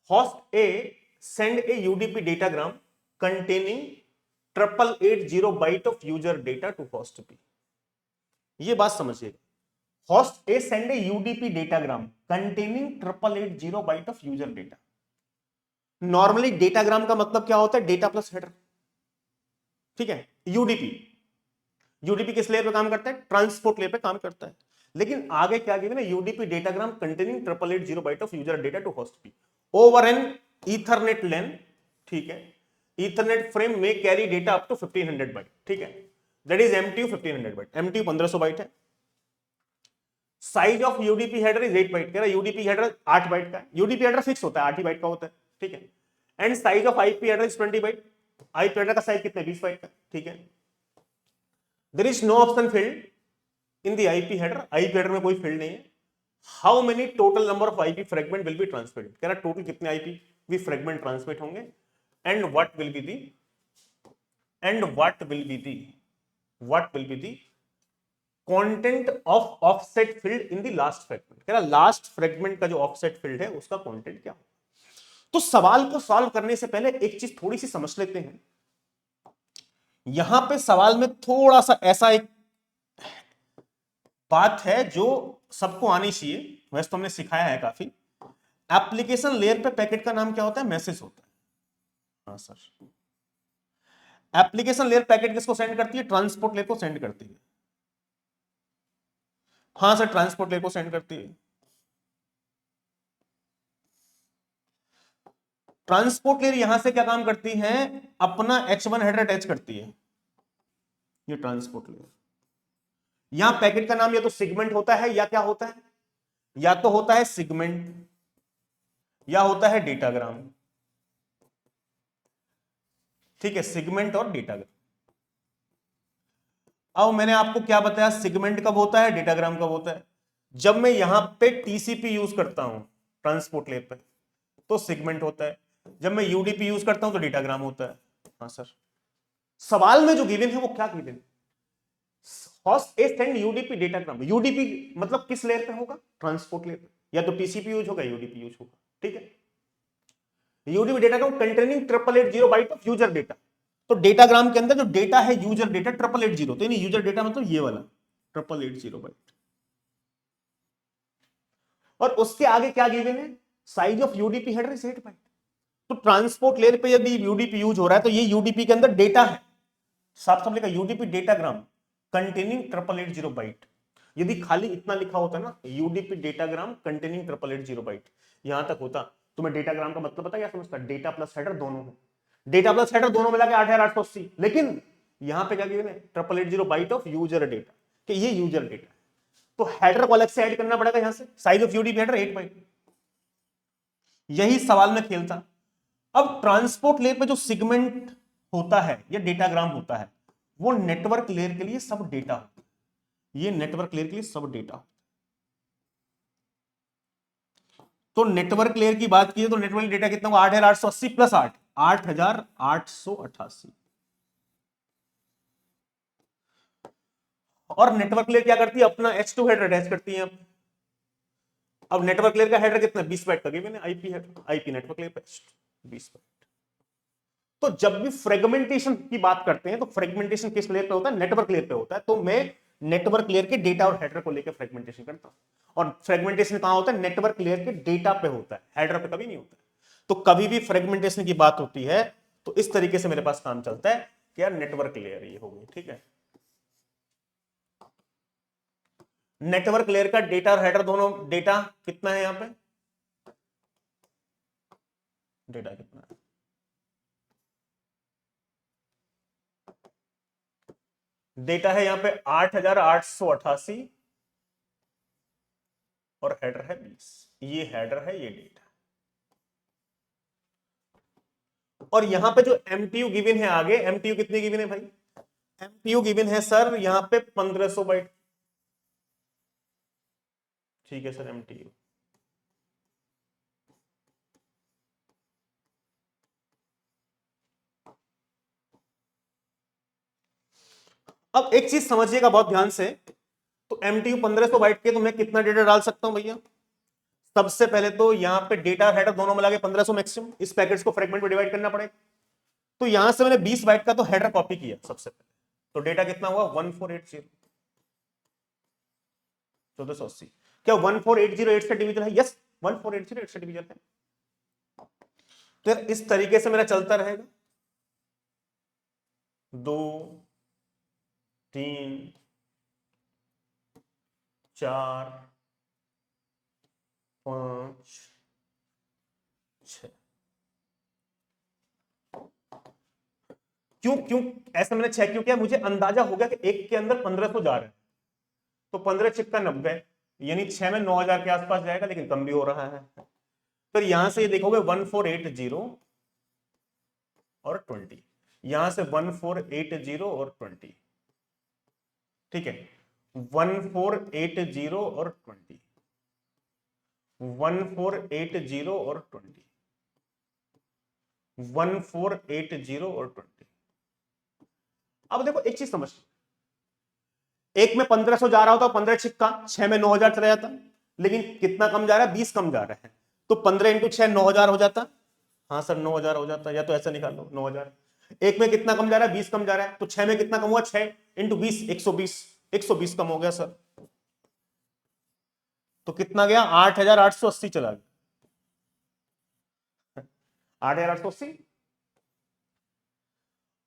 Host A send a UDP datagram containing 8880 byte of user data to host B. ये बात समझिएगा, host A send a UDP datagram containing 8880 byte of user data. Normally datagram का मतलब क्या होता है, डेटा प्लस हेडर। ठीक है। यूडीपी, यूडीपी किस लेयर पे काम करता है, ट्रांसपोर्ट लेयर पे काम करता है। लेकिन आगे क्या गिवन है, UDP datagram containing 8880 byte of user data to host P over an Ethernet LAN. ठीक है। ईथरनेट फ्रेम में carry data up to 1500 byte. ठीक है। That is MTU 1500 byte, MTU 1500 byte है। Size of UDP header is 8 byte, कह रहा है UDP header 8 bite का है। यूडीपी हेडर फिक्स होता है, 8 ही बाइट का होता है। ठीक है। And size of IP header is 20 byte, IP header का साइज कितना है, 20 बाइट का। ठीक है। There is no option field in the IP header, IP header में कोई फील्ड नहीं है। How many total number of IP fragment will be transmitted, कह रहा टोटल कितने आईपी भी फ्रेगमेंट ट्रांसमिट होंगे, and what will be the content of offset field in the last fragment. कह रहा लास्ट फ्रेगमेंट का जो ऑफसेट फील्ड है उसका कंटेंट क्या हो। तो सवाल को सॉल्व करने से पहले एक चीज थोड़ी सी समझ लेते हैं। यहां पे सवाल में थोड़ा सा ऐसा एक बात है जो सबको आनी चाहिए, वैसे तो हमने सिखाया है काफी। एप्लीकेशन लेयर पे पैकेट का नाम क्या होता है, मैसेज होता है। हाँ सर। एप्लीकेशन लेयर पैकेट किसको सेंड करती है, ट्रांसपोर्ट लेयर को सेंड करती है। हाँ सर, ट्रांसपोर्ट लेयर को सेंड करती है। ट्रांसपोर्ट लेयर यहां से क्या काम करती है, अपना H1 हेडर अटैच करती है, ये ट्रांसपोर्ट लेयर। यहां पैकेट का नाम या तो सेगमेंट होता है या क्या होता है, या तो होता है सेगमेंट या होता है डेटाग्राम। ठीक है, सेगमेंट और डेटाग्राम। अब मैंने आपको क्या बताया, सेगमेंट कब होता है, डेटाग्राम कब होता है। जब मैं यहां पे टीसीपी यूज करता हूं ट्रांसपोर्ट लेयर पे तो सेगमेंट होता है, जब मैं यूडीपी यूज करता हूं तो डेटाग्राम होता है। हाँ सर, सवाल में जो गिवन है वो क्या गिवन है, हॉस्ट ए सेंड यूडीपी डेटाग्राम। यूडीपी मतलब किस लेयर पे होगा, ट्रांसपोर्ट लेयर पे, या तो टीसीपी यूज होगा यूडीपी यूज होगा। ठीक है, UDP datagram containing 880 byte of user data. तो डेटाग्राम के अंदर जो डेटा है यूजर डेटा 880, तो नहीं यूजर डेटा मतलब ये वाला 880 बाइट। और उसके आगे क्या गिवन है, size of UDP header is 8 byte. तो ट्रांसपोर्ट लेयर पे यदि यूडीपी यूज हो रहा है तो ये यूडीपी के अंदर डेटा है, साफ साफ लिखा यूडीपी डेटाग्राम कंटेनिंग 880 बाइट। यदि खाली इतना लिखा होता ना, यूडीपी डेटाग्राम कंटेनिंग 880 बाइट, यहां तक होता तो मैं डेटाग्राम का मतलब पता क्या समझता, डेटा प्लस हेडर दोनों है, डेटा प्लस हेडर दोनों मिला के 8880। लेकिन यहां पे क्या गिवन है, 880 बाइट ऑफ यूजर डेटा, कि ये यूजर डेटा। तो हेडर को अलग से ऐड करना पड़ेगा यहां से, size of UDP header 8 byte. यही सवाल में खेलता। अब ट्रांसपोर्ट लेयर पे जो सेगमेंट होता है या डेटाग्राम होता है वो नेटवर्क लेयर के लिए सब डेटा होता है, ये नेटवर्क लेयर के लिए सब डेटा। तो नेटवर्क लेयर की बात की तो नेटवर्क डेटा कितना हुआ, 8880 प्लस 8, 8888। और नेटवर्क लेयर क्या करती है, अपना H2 हेडर अटैच करती है। अब नेटवर्क लेयर का हेडर कितना, 20 बाइट का गिवन है, IP header, IP network layer पे 20 बाइट। तो जब भी फ्रेगमेंटेशन की बात करते हैं तो फ्रेगमेंटेशन किस लेयर पे होता है, नेटवर्क लेयर पे होता है। तो मैं नेटवर्क लेयर के डेटा और हेडर को लेकर फ्रेगमेंटेशन करता हूं। और फ्रेगमेंटेशन कहां होता है, नेटवर्क लेयर के डेटा पे होता है, हेडर पे कभी नहीं होता है। तो कभी भी फ्रेगमेंटेशन की बात होती है तो इस तरीके से मेरे पास काम चलता है कि यार नेटवर्क लेयर ये हो गई। ठीक है, नेटवर्क लेयर का डेटा और हेडर दोनों, डेटा कितना है यहां पे, डेटा कितना है, डेटा है यहां पे 8888 और हेडर है 20। ये हेडर है, ये डेटा। और यहां पे जो एमटीयू गिवन है आगे, एमटीयू कितने गिवन है भाई, एमटीयू गिवन है सर यहां पे 1500 बाइट। ठीक है सर, एमटीयू। अब एक चीज समझिएगा बहुत ध्यान से, तो एमटीयू 1500 बाइट के तो मैं कितना डेटा डाल सकता हूं भैया, सबसे पहले तो यहां पे डेटा और हेडर दोनों मिला के 1500 मैक्सिमम, इस पैकेट्स को फ्रेगमेंट में डिवाइड करना पड़ेगा। तो यहां से मैंने 20 बाइट का तो हेडर कॉपी किया सबसे पहले, तो डेटा कितना हुआ 1480, 1480। क्या 14808 से डिवीजन है, यस 14808 से डिवीजन है। तो यार इस तरीके से मेरा चलता रहेगा, 2 3 4 5 6। क्यों क्यों ऐसा मैंने चेक क्यों किया, मुझे अंदाजा हो गया कि एक के अंदर 1500 जा रहा है, तो 15 छिक्का 90, यानी 6 में 9000 के आसपास जाएगा, लेकिन कम भी हो रहा है। फिर यहां से ये देखोगे 1480 और 20, यहां से 1480 और 20। ठीक है, 1480 और 20, 1480 और 20, 1480 और 20। अब देखो एक चीज समझ, एक में 1500 जा रहा होता, 15 छिक्का 6 में 9000 चला जाता, लेकिन कितना कम जा रहा है, 20 कम जा रहा है, तो 15 इंटू 6 9000 हो जाता। हाँ सर 9000 हो जाता, या तो ऐसा निकाल लो 9000। एक में कितना कम जा रहा है, 20 कम जा रहा है, तो 6 में कितना कम हुआ, 6 इंटू 20 120, 120 कम हो गया सर, तो कितना गया 8880 चला गया, 8880।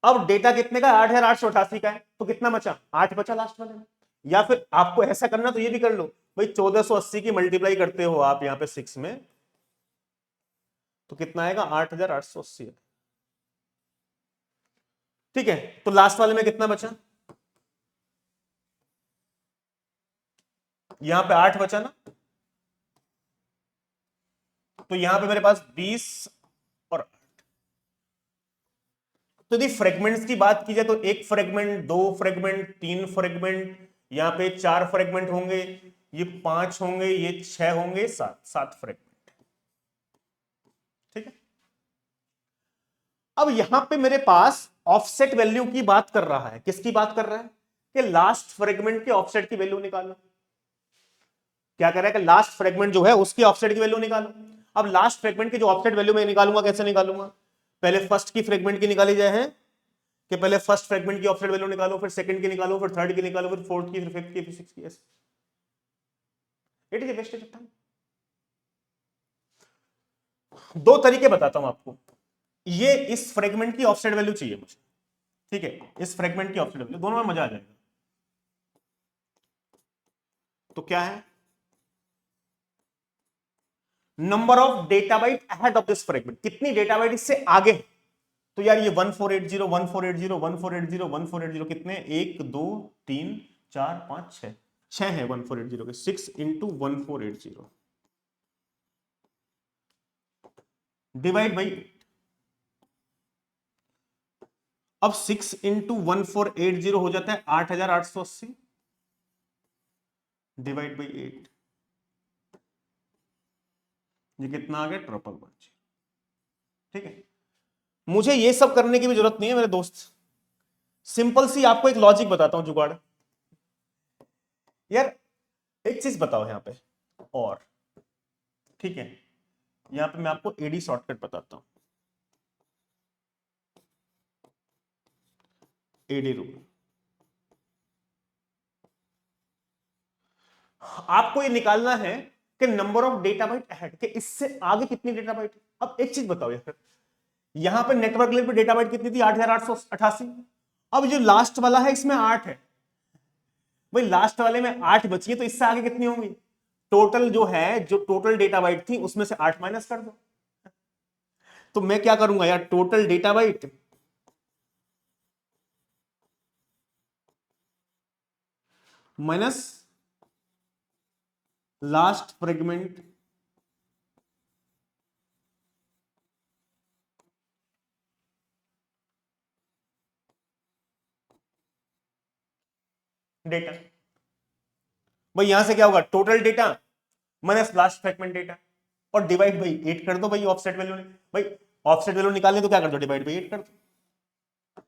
अब डेटा कितने का, 8888 का है, तो कितना बचा, 8 बचा लास्ट वाले में। या फिर आपको ऐसा करना तो ये भी कर लो भाई, 1480 की मल्टीप्लाई करते हो आप यहां पे 6 में, तो कितना आएगा 8880। ठीक है, तो लास्ट वाले में कितना बचा, यहां पे 8 बचा ना, तो यहां पे मेरे पास 20 और 8। तो यदि फ्रेगमेंट्स की बात की जाए तो एक फ्रेगमेंट, दो फ्रेगमेंट, तीन फ्रेगमेंट, यहां पे 4 फ्रेगमेंट होंगे, ये 5 होंगे, ये 6 होंगे, 7 फ्रेगमेंट। ठीक है। अब यहां पे मेरे पास ऑफसेट वैल्यू की बात कर रहा है। किसकी बात कर रहा है? कि लास्ट फ्रेगमेंट के ऑफसेट की वैल्यू निकालो। क्या कर रहा है कि लास्ट फ्रेगमेंट जो है उसकी ऑफसेट की वैल्यू निकालो। अब लास्ट फ्रेगमेंट की जो ऑफसेट वैल्यू मैं निकालूंगा, कैसे निकालूंगा? पहले फर्स्ट की फ्रेगमेंट की निकाली जाए है कि पहले फर्स्ट फ्रेगमेंट की ऑफसेट वैल्यू निकालो, फिर सेकंड की निकालो, फिर थर्ड की निकालो, फिर फोर्थ की, फिर फिफ्थ की, फिर सिक्स्थ की। ऐसे it is wastage of time. दो तरीके बताता हूं आपको। ये इस फ्रेगमेंट की ऑफसेट वैल्यू चाहिए मुझे। ठीक है, इस फ्रेगमेंट की ऑफसेट वैल्यू, दोनों में मजा आ जाएगा। तो क्या है? Number of data byte ahead of this fragment, कितनी डेटा बाइट इससे आगे है। तो यार ये 1480 1480 1480 1480 कितने? 1 2 3 4 5 6, 6 है 1480 के। 6 इंटू 1480 डिवाइड बाई। अब 6 इंटू 1480 हो जाता है 8880 डिवाइड बाई 8। ये कितना आ गया? 1110। ठीक है। मुझे ये सब करने की भी जरूरत नहीं है मेरे दोस्त। सिंपल सी आपको एक लॉजिक बताता हूं, जुगाड़। यार एक चीज बताओ यहां पे, और ठीक है, यहां पे मैं आपको एडी शॉर्टकट बताता हूं। एडी रूल, आपको ये निकालना है कि number of data byte ahead, कि इससे आगे कितनी डेटा बाइट है। अब एक चीज बताओ यार, यहां पे नेटवर्क लेयर पे डेटा बाइट कितनी थी? 8888। अब जो लास्ट वाला है इसमें 8 है। भाई लास्ट वाले में 8 बची है, तो इससे आगे कितनी होंगी? टोटल जो है, जो टोटल डेटा बाइट थी उसमें से 8 माइनस कर दो। तो मैं क्या करूंगा यार, total data byte minus last fragment data. भाई यहां से क्या होगा? Total data minus last fragment data, और डिवाइड बाई 8 कर दो। भाई ऑफसेट वैल्यू, भाई ऑफसेट वैल्यू निकालने तो क्या कर दो? डिवाइड बाई 8 कर दो।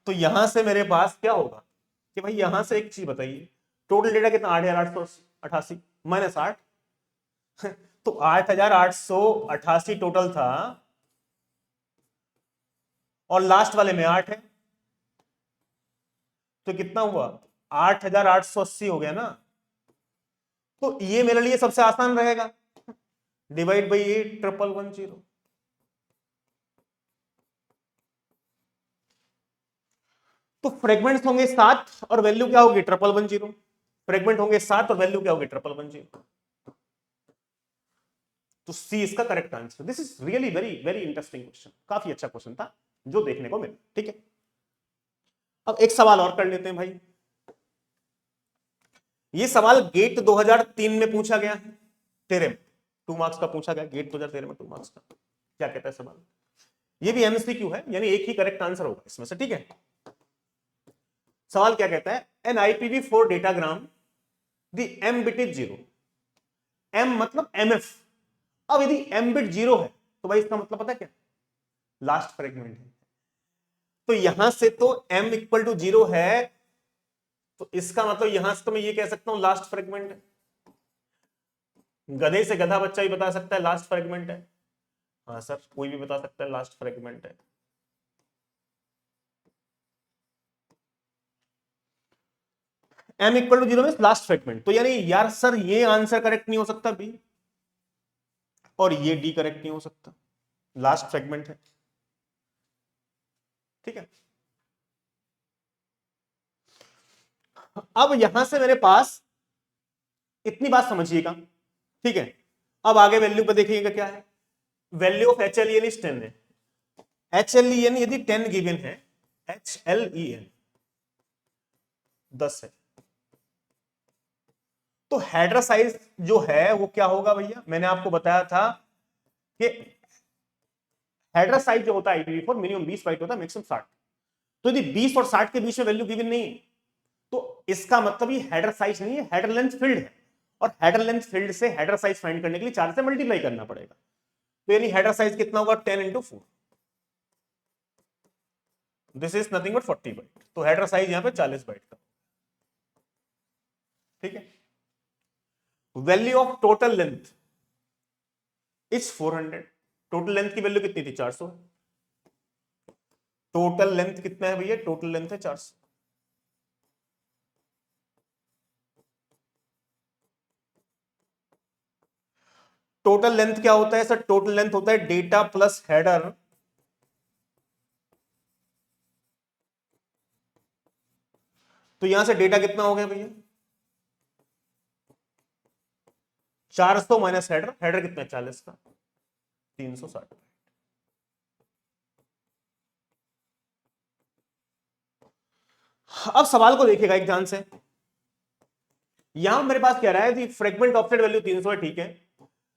तो यहां से मेरे पास क्या होगा कि भाई यहां से एक चीज बताइए, टोटल डेटा कितना? 8888 माइनस 8 तो 8888 टोटल था, और लास्ट वाले में 8 है, तो कितना हुआ? 8880 हो गया ना। तो ये मेरे लिए सबसे आसान रहेगा, डिवाइड बाई 8 1110। तो फ्रेगमेंट्स होंगे 7 और वैल्यू क्या होगी? 1110। फ्रेगमेंट होंगे 7 और वैल्यू क्या होगी? 1110। तो सी इसका correct answer. This is really very very interesting question, काफी अच्छा क्वेश्चन था जो देखने को मिला। ठीक है, अब एक सवाल और कर लेते हैं भाई। ये सवाल गेट 2003 में पूछा गया है, 13 2 मार्क्स का पूछा गया, गेट 2013 में 2 मार्क्स का। क्या कहता है सवाल? ये भी एमसीक्यू है, यानी एक ही करेक्ट आंसर होगा इसमें से। ठीक है, सवाल क्या कहता है? An IPv4 datagram, the M bit is 0। M मतलब एमएफ। अब यदि एम बिट 0 है तो भाई इसका मतलब पता है क्या? लास्ट फ्रेगमेंट है। तो यहां से तो m इक्वल टू 0 है, तो इसका मतलब यहां से तो मैं ये कह सकता हूं लास्ट फ्रेगमेंट है। गधे से गधा बच्चा भी बता सकता है लास्ट फ्रेगमेंट है। हाँ सर, कोई भी बता सकता है लास्ट फ्रेगमेंट है। m इक्वल टू 0 में लास्ट फ्रेगमेंट, तो यानी यार सर ये आंसर करेक्ट नहीं हो सकता बी, और ये डी करेक्ट नहीं हो सकता, लास्ट फ्रेगमेंट है। ठीक है, अब यहां से मेरे पास इतनी बात समझिएगा। ठीक है, अब आगे वैल्यू पे देखिएगा क्या है। वैल्यू ऑफ HLEN इज 10 है। HLEN यदि 10 गिवन है, HLEN 10 है, तो हेडर साइज जो है वो क्या होगा भैया, मैंने आपको बताया था कि हेडर साइज जो होता है IPv4 मिनिमम 20 बाइट होता है, मैक्सिमम 60। तो यदि 20 और 60 के बीच में वैल्यू गिवन नहीं है तो इसका मतलब ये हेडर साइज नहीं है, हेडर लेंथ फील्ड है। और हेडर लेंथ फील्ड से हेडर साइज फाइंड करने के लिए 4 से मल्टीप्लाई करना पड़ेगा। तो यानी हेडर साइज कितना होगा, 10 × 4। This is nothing but 40 byte. तो हेडर साइज यहां पे 40 बाइट का, ठीक है। Value of total length is 400। Total length की वैल्यू कितनी थी, 400। टोटल लेंथ कितना है भैया, टोटल लेंथ है 400। टोटल लेंथ क्या होता है सर, टोटल लेंथ होता है डेटा प्लस हेडर तो यहां से डेटा कितना हो गया भैया, 400 माइनस हेडर, हेडर कितना है 40 का, 360। अब सवाल को देखिएगा एक ध्यान से। यहां मेरे पास कह रहा है दी फ्रेगमेंट ऑफसेट वैल्यू 300 है, ठीक है।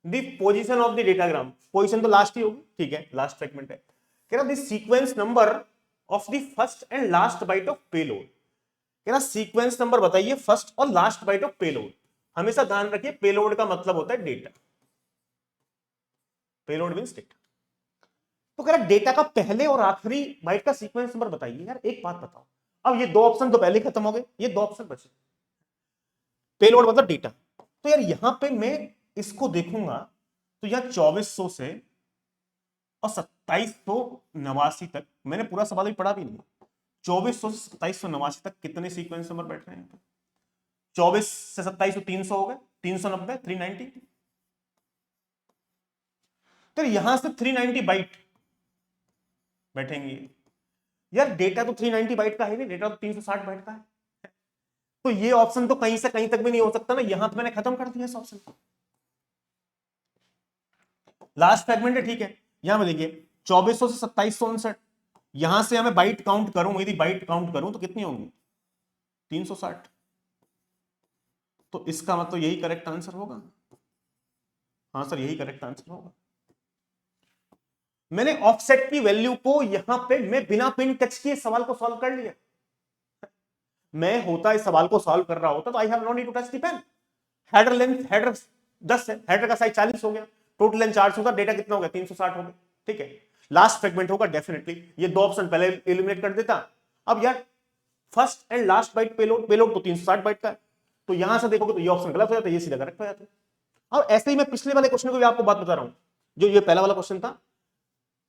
The position of the datagram, position तो लास्ट ही होगी, ठीक है, लास्ट फ्रेगमेंट है। कह रहा the sequence number of the first and last byte of payload. कह रहा सीक्वेंस नंबर बताइए फर्स्ट और लास्ट बाइट ऑफ पेलोड। हमेशा ध्यान रखिए पेलोड का मतलब होता है डेटा, पेलोड मींस डेटा। तो कह रहा डेटा का पहले और आखिरी बाइट का सीक्वेंस नंबर बताइए। यार एक बात बताओ, अब ये दो ऑप्शन तो पहले खत्म हो गए, ये दो ऑप्शन बचे, पेलोड मतलब डेटा। तो यार यहां पे मैं इसको देखूंगा तो यार 2400 से और 2789 तक, मैंने पूरा सवाल भी पढ़ा भी नहीं, 2400 से 2789 तक कितने सीक्वेंस नंबर बैठ रहे हैं। 24 से 27 300 हो गए, 390 390। तो यहां से 390 बाइट बैठेंगे। यार डेटा तो 390 बाइट का है नहीं, डेटा तो 360 बाइट का है। तो ये ऑप्शन तो कहीं से कहीं तक भी नहीं हो सकता ना, यहां तो मैंने खत्म कर दिया इस ऑप्शन को। लास्ट फ्रेगमेंट है, ठीक है। यहां पे देखिए 2400 से 2759, यहां से हमें बाइट काउंट करूं, यदि बाइट काउंट करूं तो कितनी होंगी, 360। तो इसका मतलब यही करेक्ट आंसर होगा। हाँ सर यही करेक्ट आंसर होगा। मैंने ऑफसेट की वैल्यू को यहां पे मैं बिना पिन टच किए सवाल को सॉल्व कर लिया। मैं होता इस सवाल को सॉल्व कर रहा होता तो I have no need to touch the pen. Header length, header 10 है, हेडर का साइज 40 हो गया, टोटल लेंथ 400 था, डेटा कितना हो गया 360 हो गया, ठीक है। लास्ट फ्रेगमेंट होगा डेफिनेटली, ये दो ऑप्शन पहले एलिमिनेट कर देता। अब यार first and last byte payload, payload तो 360 बाइट का है, तो यहां से देखोगे तो ये ऑप्शन गलत हो जाता है, ये सीधा करेक्ट हो जाता है। और ऐसे ही मैं पिछले वाले क्वेश्चन को भी आपको बात बता रहा हूं, जो ये पहला वाला क्वेश्चन था,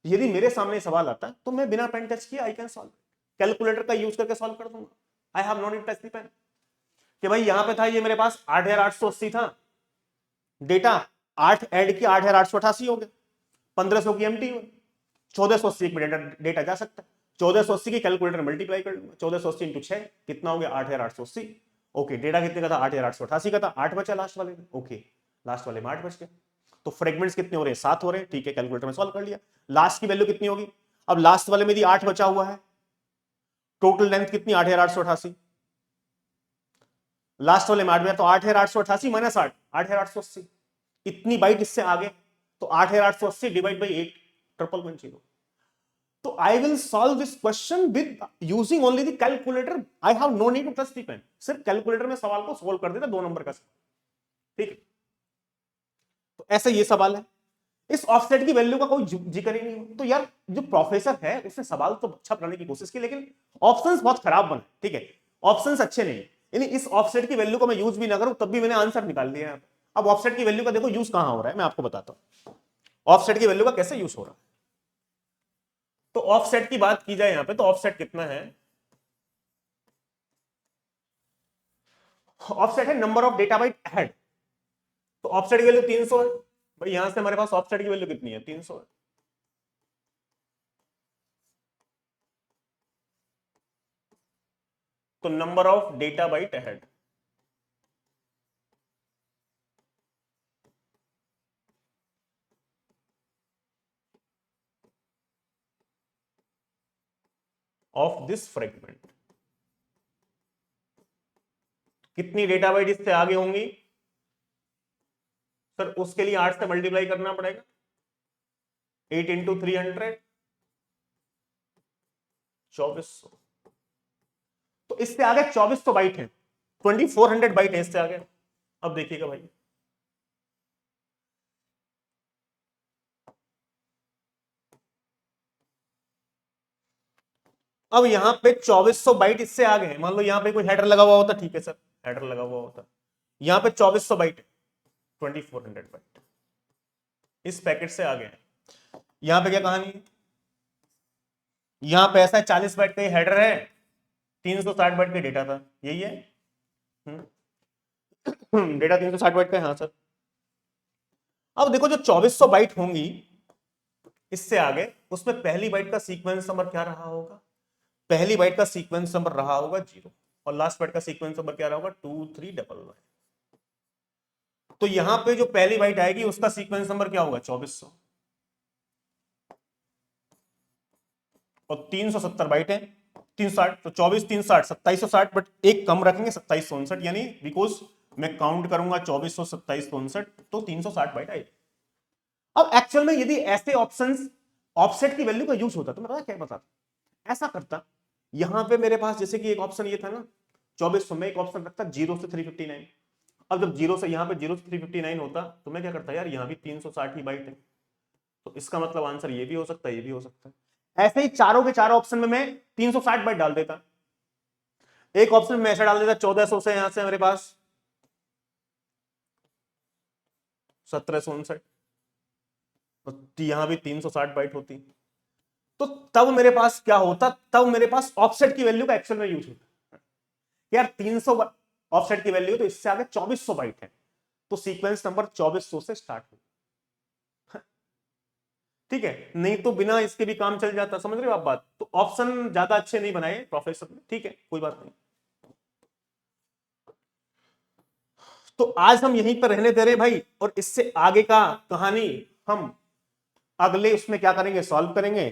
यदि मेरे सामने सवाल आता है तो मैं बिना पेन टच किए आई कैन सॉल्व, कैलकुलेटर का यूज करके सॉल्व कर दूंगा। I have no need touch the pen. कि भाई यहां पे था, ये मेरे पास 8880 था डेटा, 8 ऐड किया 8888 हो गया, 1500 की एमटी हुई, 1480 में डेटा जा सकता है। 1480 की कैलकुलेटर मल्टीप्लाई कर लूंगा, 1480 इंटू 6 कितना हो गया 8880। ओके, डेटा कितने का था 8888 का था, 8 बचा लास्ट वाले में। ओके, लास्ट वाले में 8 बच गए। तो फ्रेगमेंट्स कितने हो रहे हैं, 7 हो रहे हैं, ठीक है, कैलकुलेटर में सॉल्व कर लिया। लास्ट की वैल्यू कितनी होगी, अब लास्ट वाले में यदि 8 बचा हुआ है, टोटल लेंथ कितनी 8888, लास्ट वाले में 8 में, तो 8888 माइनस 8, 8880। इतनी बाइट इससे आगे, तो 8880 डिवाइड बाई 8, 1110। तो I will solve this question with using only the calculator. I have no need to touch the pen, सिर्फ कैलकुलेटर में सवाल को सोल्व कर देता, 2 नंबर का, ठीक है। तो ऐसा ये सवाल है, इस ऑफसेट की वैल्यू का कोई जिक्र ही नहीं हो। तो यार जो प्रोफेसर है उसने सवाल तो अच्छा बनाने की कोशिश की, लेकिन ऑप्शंस बहुत खराब बने, ठीक है, ऑप्शंस अच्छे नहीं। यानी इस ऑफसेट की वैल्यू को मैं यूज भी ना करूं तब भी मैंने आंसर निकाल लिया है। अब ऑफसेट की वैल्यू का देखो यूज कहां हो रहा है, मैं आपको बताता हूं ऑफसेट की वैल्यू का कैसे यूज हो रहा है। तो ऑफसेट की बात की जाए यहां पे, तो ऑफसेट कितना है, ऑफसेट है number of data byte head. तो ऑफसेट की वैल्यू 300 है भाई, यहां से हमारे पास ऑफसेट की वैल्यू कितनी है, 300 है। तो number of data byte head, of this fragment, कितनी डेटा बाइट इससे आगे होंगी, सर उसके लिए 8 से मल्टीप्लाई करना पड़ेगा, 8 इंटू 300 2400। तो इससे आगे 2400 बाइट है, 2400 बाइट है इससे आगे। अब देखिएगा भाई, अब यहां पे 2400 बाइट इससे आगे है। मान लो यहां पे कोई हेडर लगा हुआ होता, ठीक है सर, हेडर लगा हुआ होता, यहां पे 2400 बाइट है, 2400 बाइट इस पैकेट से आगे है। यहां पे क्या कहानी है, यहां पे ऐसा 40 बाइट का हेडर है, 360 बाइट का डेटा था, यही है डेटा 360 बाइट का है, हाँ सर। अब देखो जो 2400 बाइट होंगी इससे आगे, उसमें पहली बाइट का सीक्वेंस नंबर क्या रहा होगा, पहली बाइट का सीक्वेंस नंबर रहा होगा 0 और लास्ट बाइट का सीक्वेंस नंबर क्या रहा होगा 2311। तो यहां पे जो पहली बाइट आएगी उसका सीक्वेंस नंबर क्या होगा 2400 और 370 बाइट है 360, तो 24 360 2760, बट एक कम रखेंगे 2759, यानी बिकॉज मैं काउंट करूंगा 2400 2759 तो 360 बाइट आएगी। अब एक्चुअल में यदि ऐसे ऑप्शंस ऑफसेट की वैल्यू का यूज होता तो मैं पता क्या बताता, ऐसा करता, यहां पे मेरे पास जैसे कि एक ऑप्शन ये था ना 2400 में, एक ऑप्शन रखता 0 से 359। अब जब 0 से यहां पे 0 से 359 होता तो मैं क्या करता यार, यहां भी 360 ही बाइट है, तो इसका मतलब आंसर ये भी हो सकता है, ये भी हो सकता है। ऐसे ही चारों के चारों ऑप्शन में मैं 360 बाइट डाल देता। एक ऑप्शन में ऐसा डाल देता 1400 से, यहां से मेरे पास 1759, तो यहां भी 360 बाइट होती, तो तब मेरे पास क्या होता, तब मेरे पास ऑफसेट की वैल्यू का एक्चुअल में यूज होता यार। 300 ऑफसेट की वैल्यू, तो इससे आगे 2400 बाइट है, तो सीक्वेंस नंबर 2400 से स्टार्ट हो, ठीक है, नहीं तो बिना इसके भी काम चल जाता, समझ रहे हो आप बात। तो ऑप्शन ज्यादा अच्छे नहीं बनाए प्रोफेसर ने, ठीक है, कोई बात नहीं। तो आज हम यहीं पर रहने दे रहे भाई, और इससे आगे का कहानी हम अगले उसमें क्या करेंगे, सॉल्व करेंगे।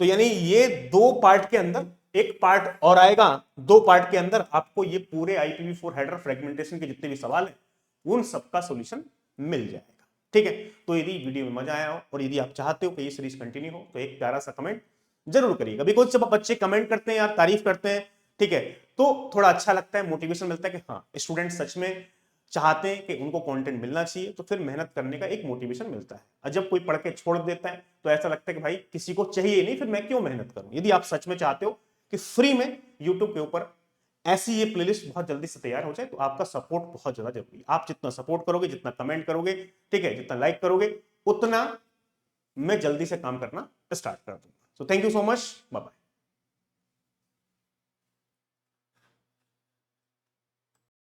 तो यानी ये 2 पार्ट के अंदर एक पार्ट और आएगा, 2 पार्ट के अंदर आपको ये पूरे IPv4 हेडर फ्रेगमेंटेशन के जितने भी सवाल हैं उन सबका सॉल्यूशन मिल जाएगा, ठीक है। तो यदि वीडियो में मजा आया हो और यदि आप चाहते हो कि ये सीरीज कंटिन्यू हो तो एक प्यारा सा कमेंट जरूर करिएगा, बिकॉज जब बच्चे कमेंट करते हैं या तारीफ करते हैं, ठीक है, तो थोड़ा अच्छा लगता है, मोटिवेशन मिलता है कि हाँ स्टूडेंट सच में चाहते हैं कि उनको कंटेंट मिलना चाहिए, तो फिर मेहनत करने का एक मोटिवेशन मिलता है। और जब कोई पढ़ के छोड़ देता है तो ऐसा लगता है कि भाई किसी को चाहिए नहीं, फिर मैं क्यों मेहनत करूं। यदि आप सच में चाहते हो कि फ्री में यूट्यूब के ऊपर ऐसी ये प्लेलिस्ट बहुत जल्दी से तैयार हो जाए, तो आपका सपोर्ट बहुत ज्यादा जरूरी है। आप जितना सपोर्ट करोगे, जितना कमेंट करोगे, ठीक है, जितना लाइक करोगे, उतना मैं जल्दी से काम करना स्टार्ट कर दूंगा। So thank you so much, bye bye.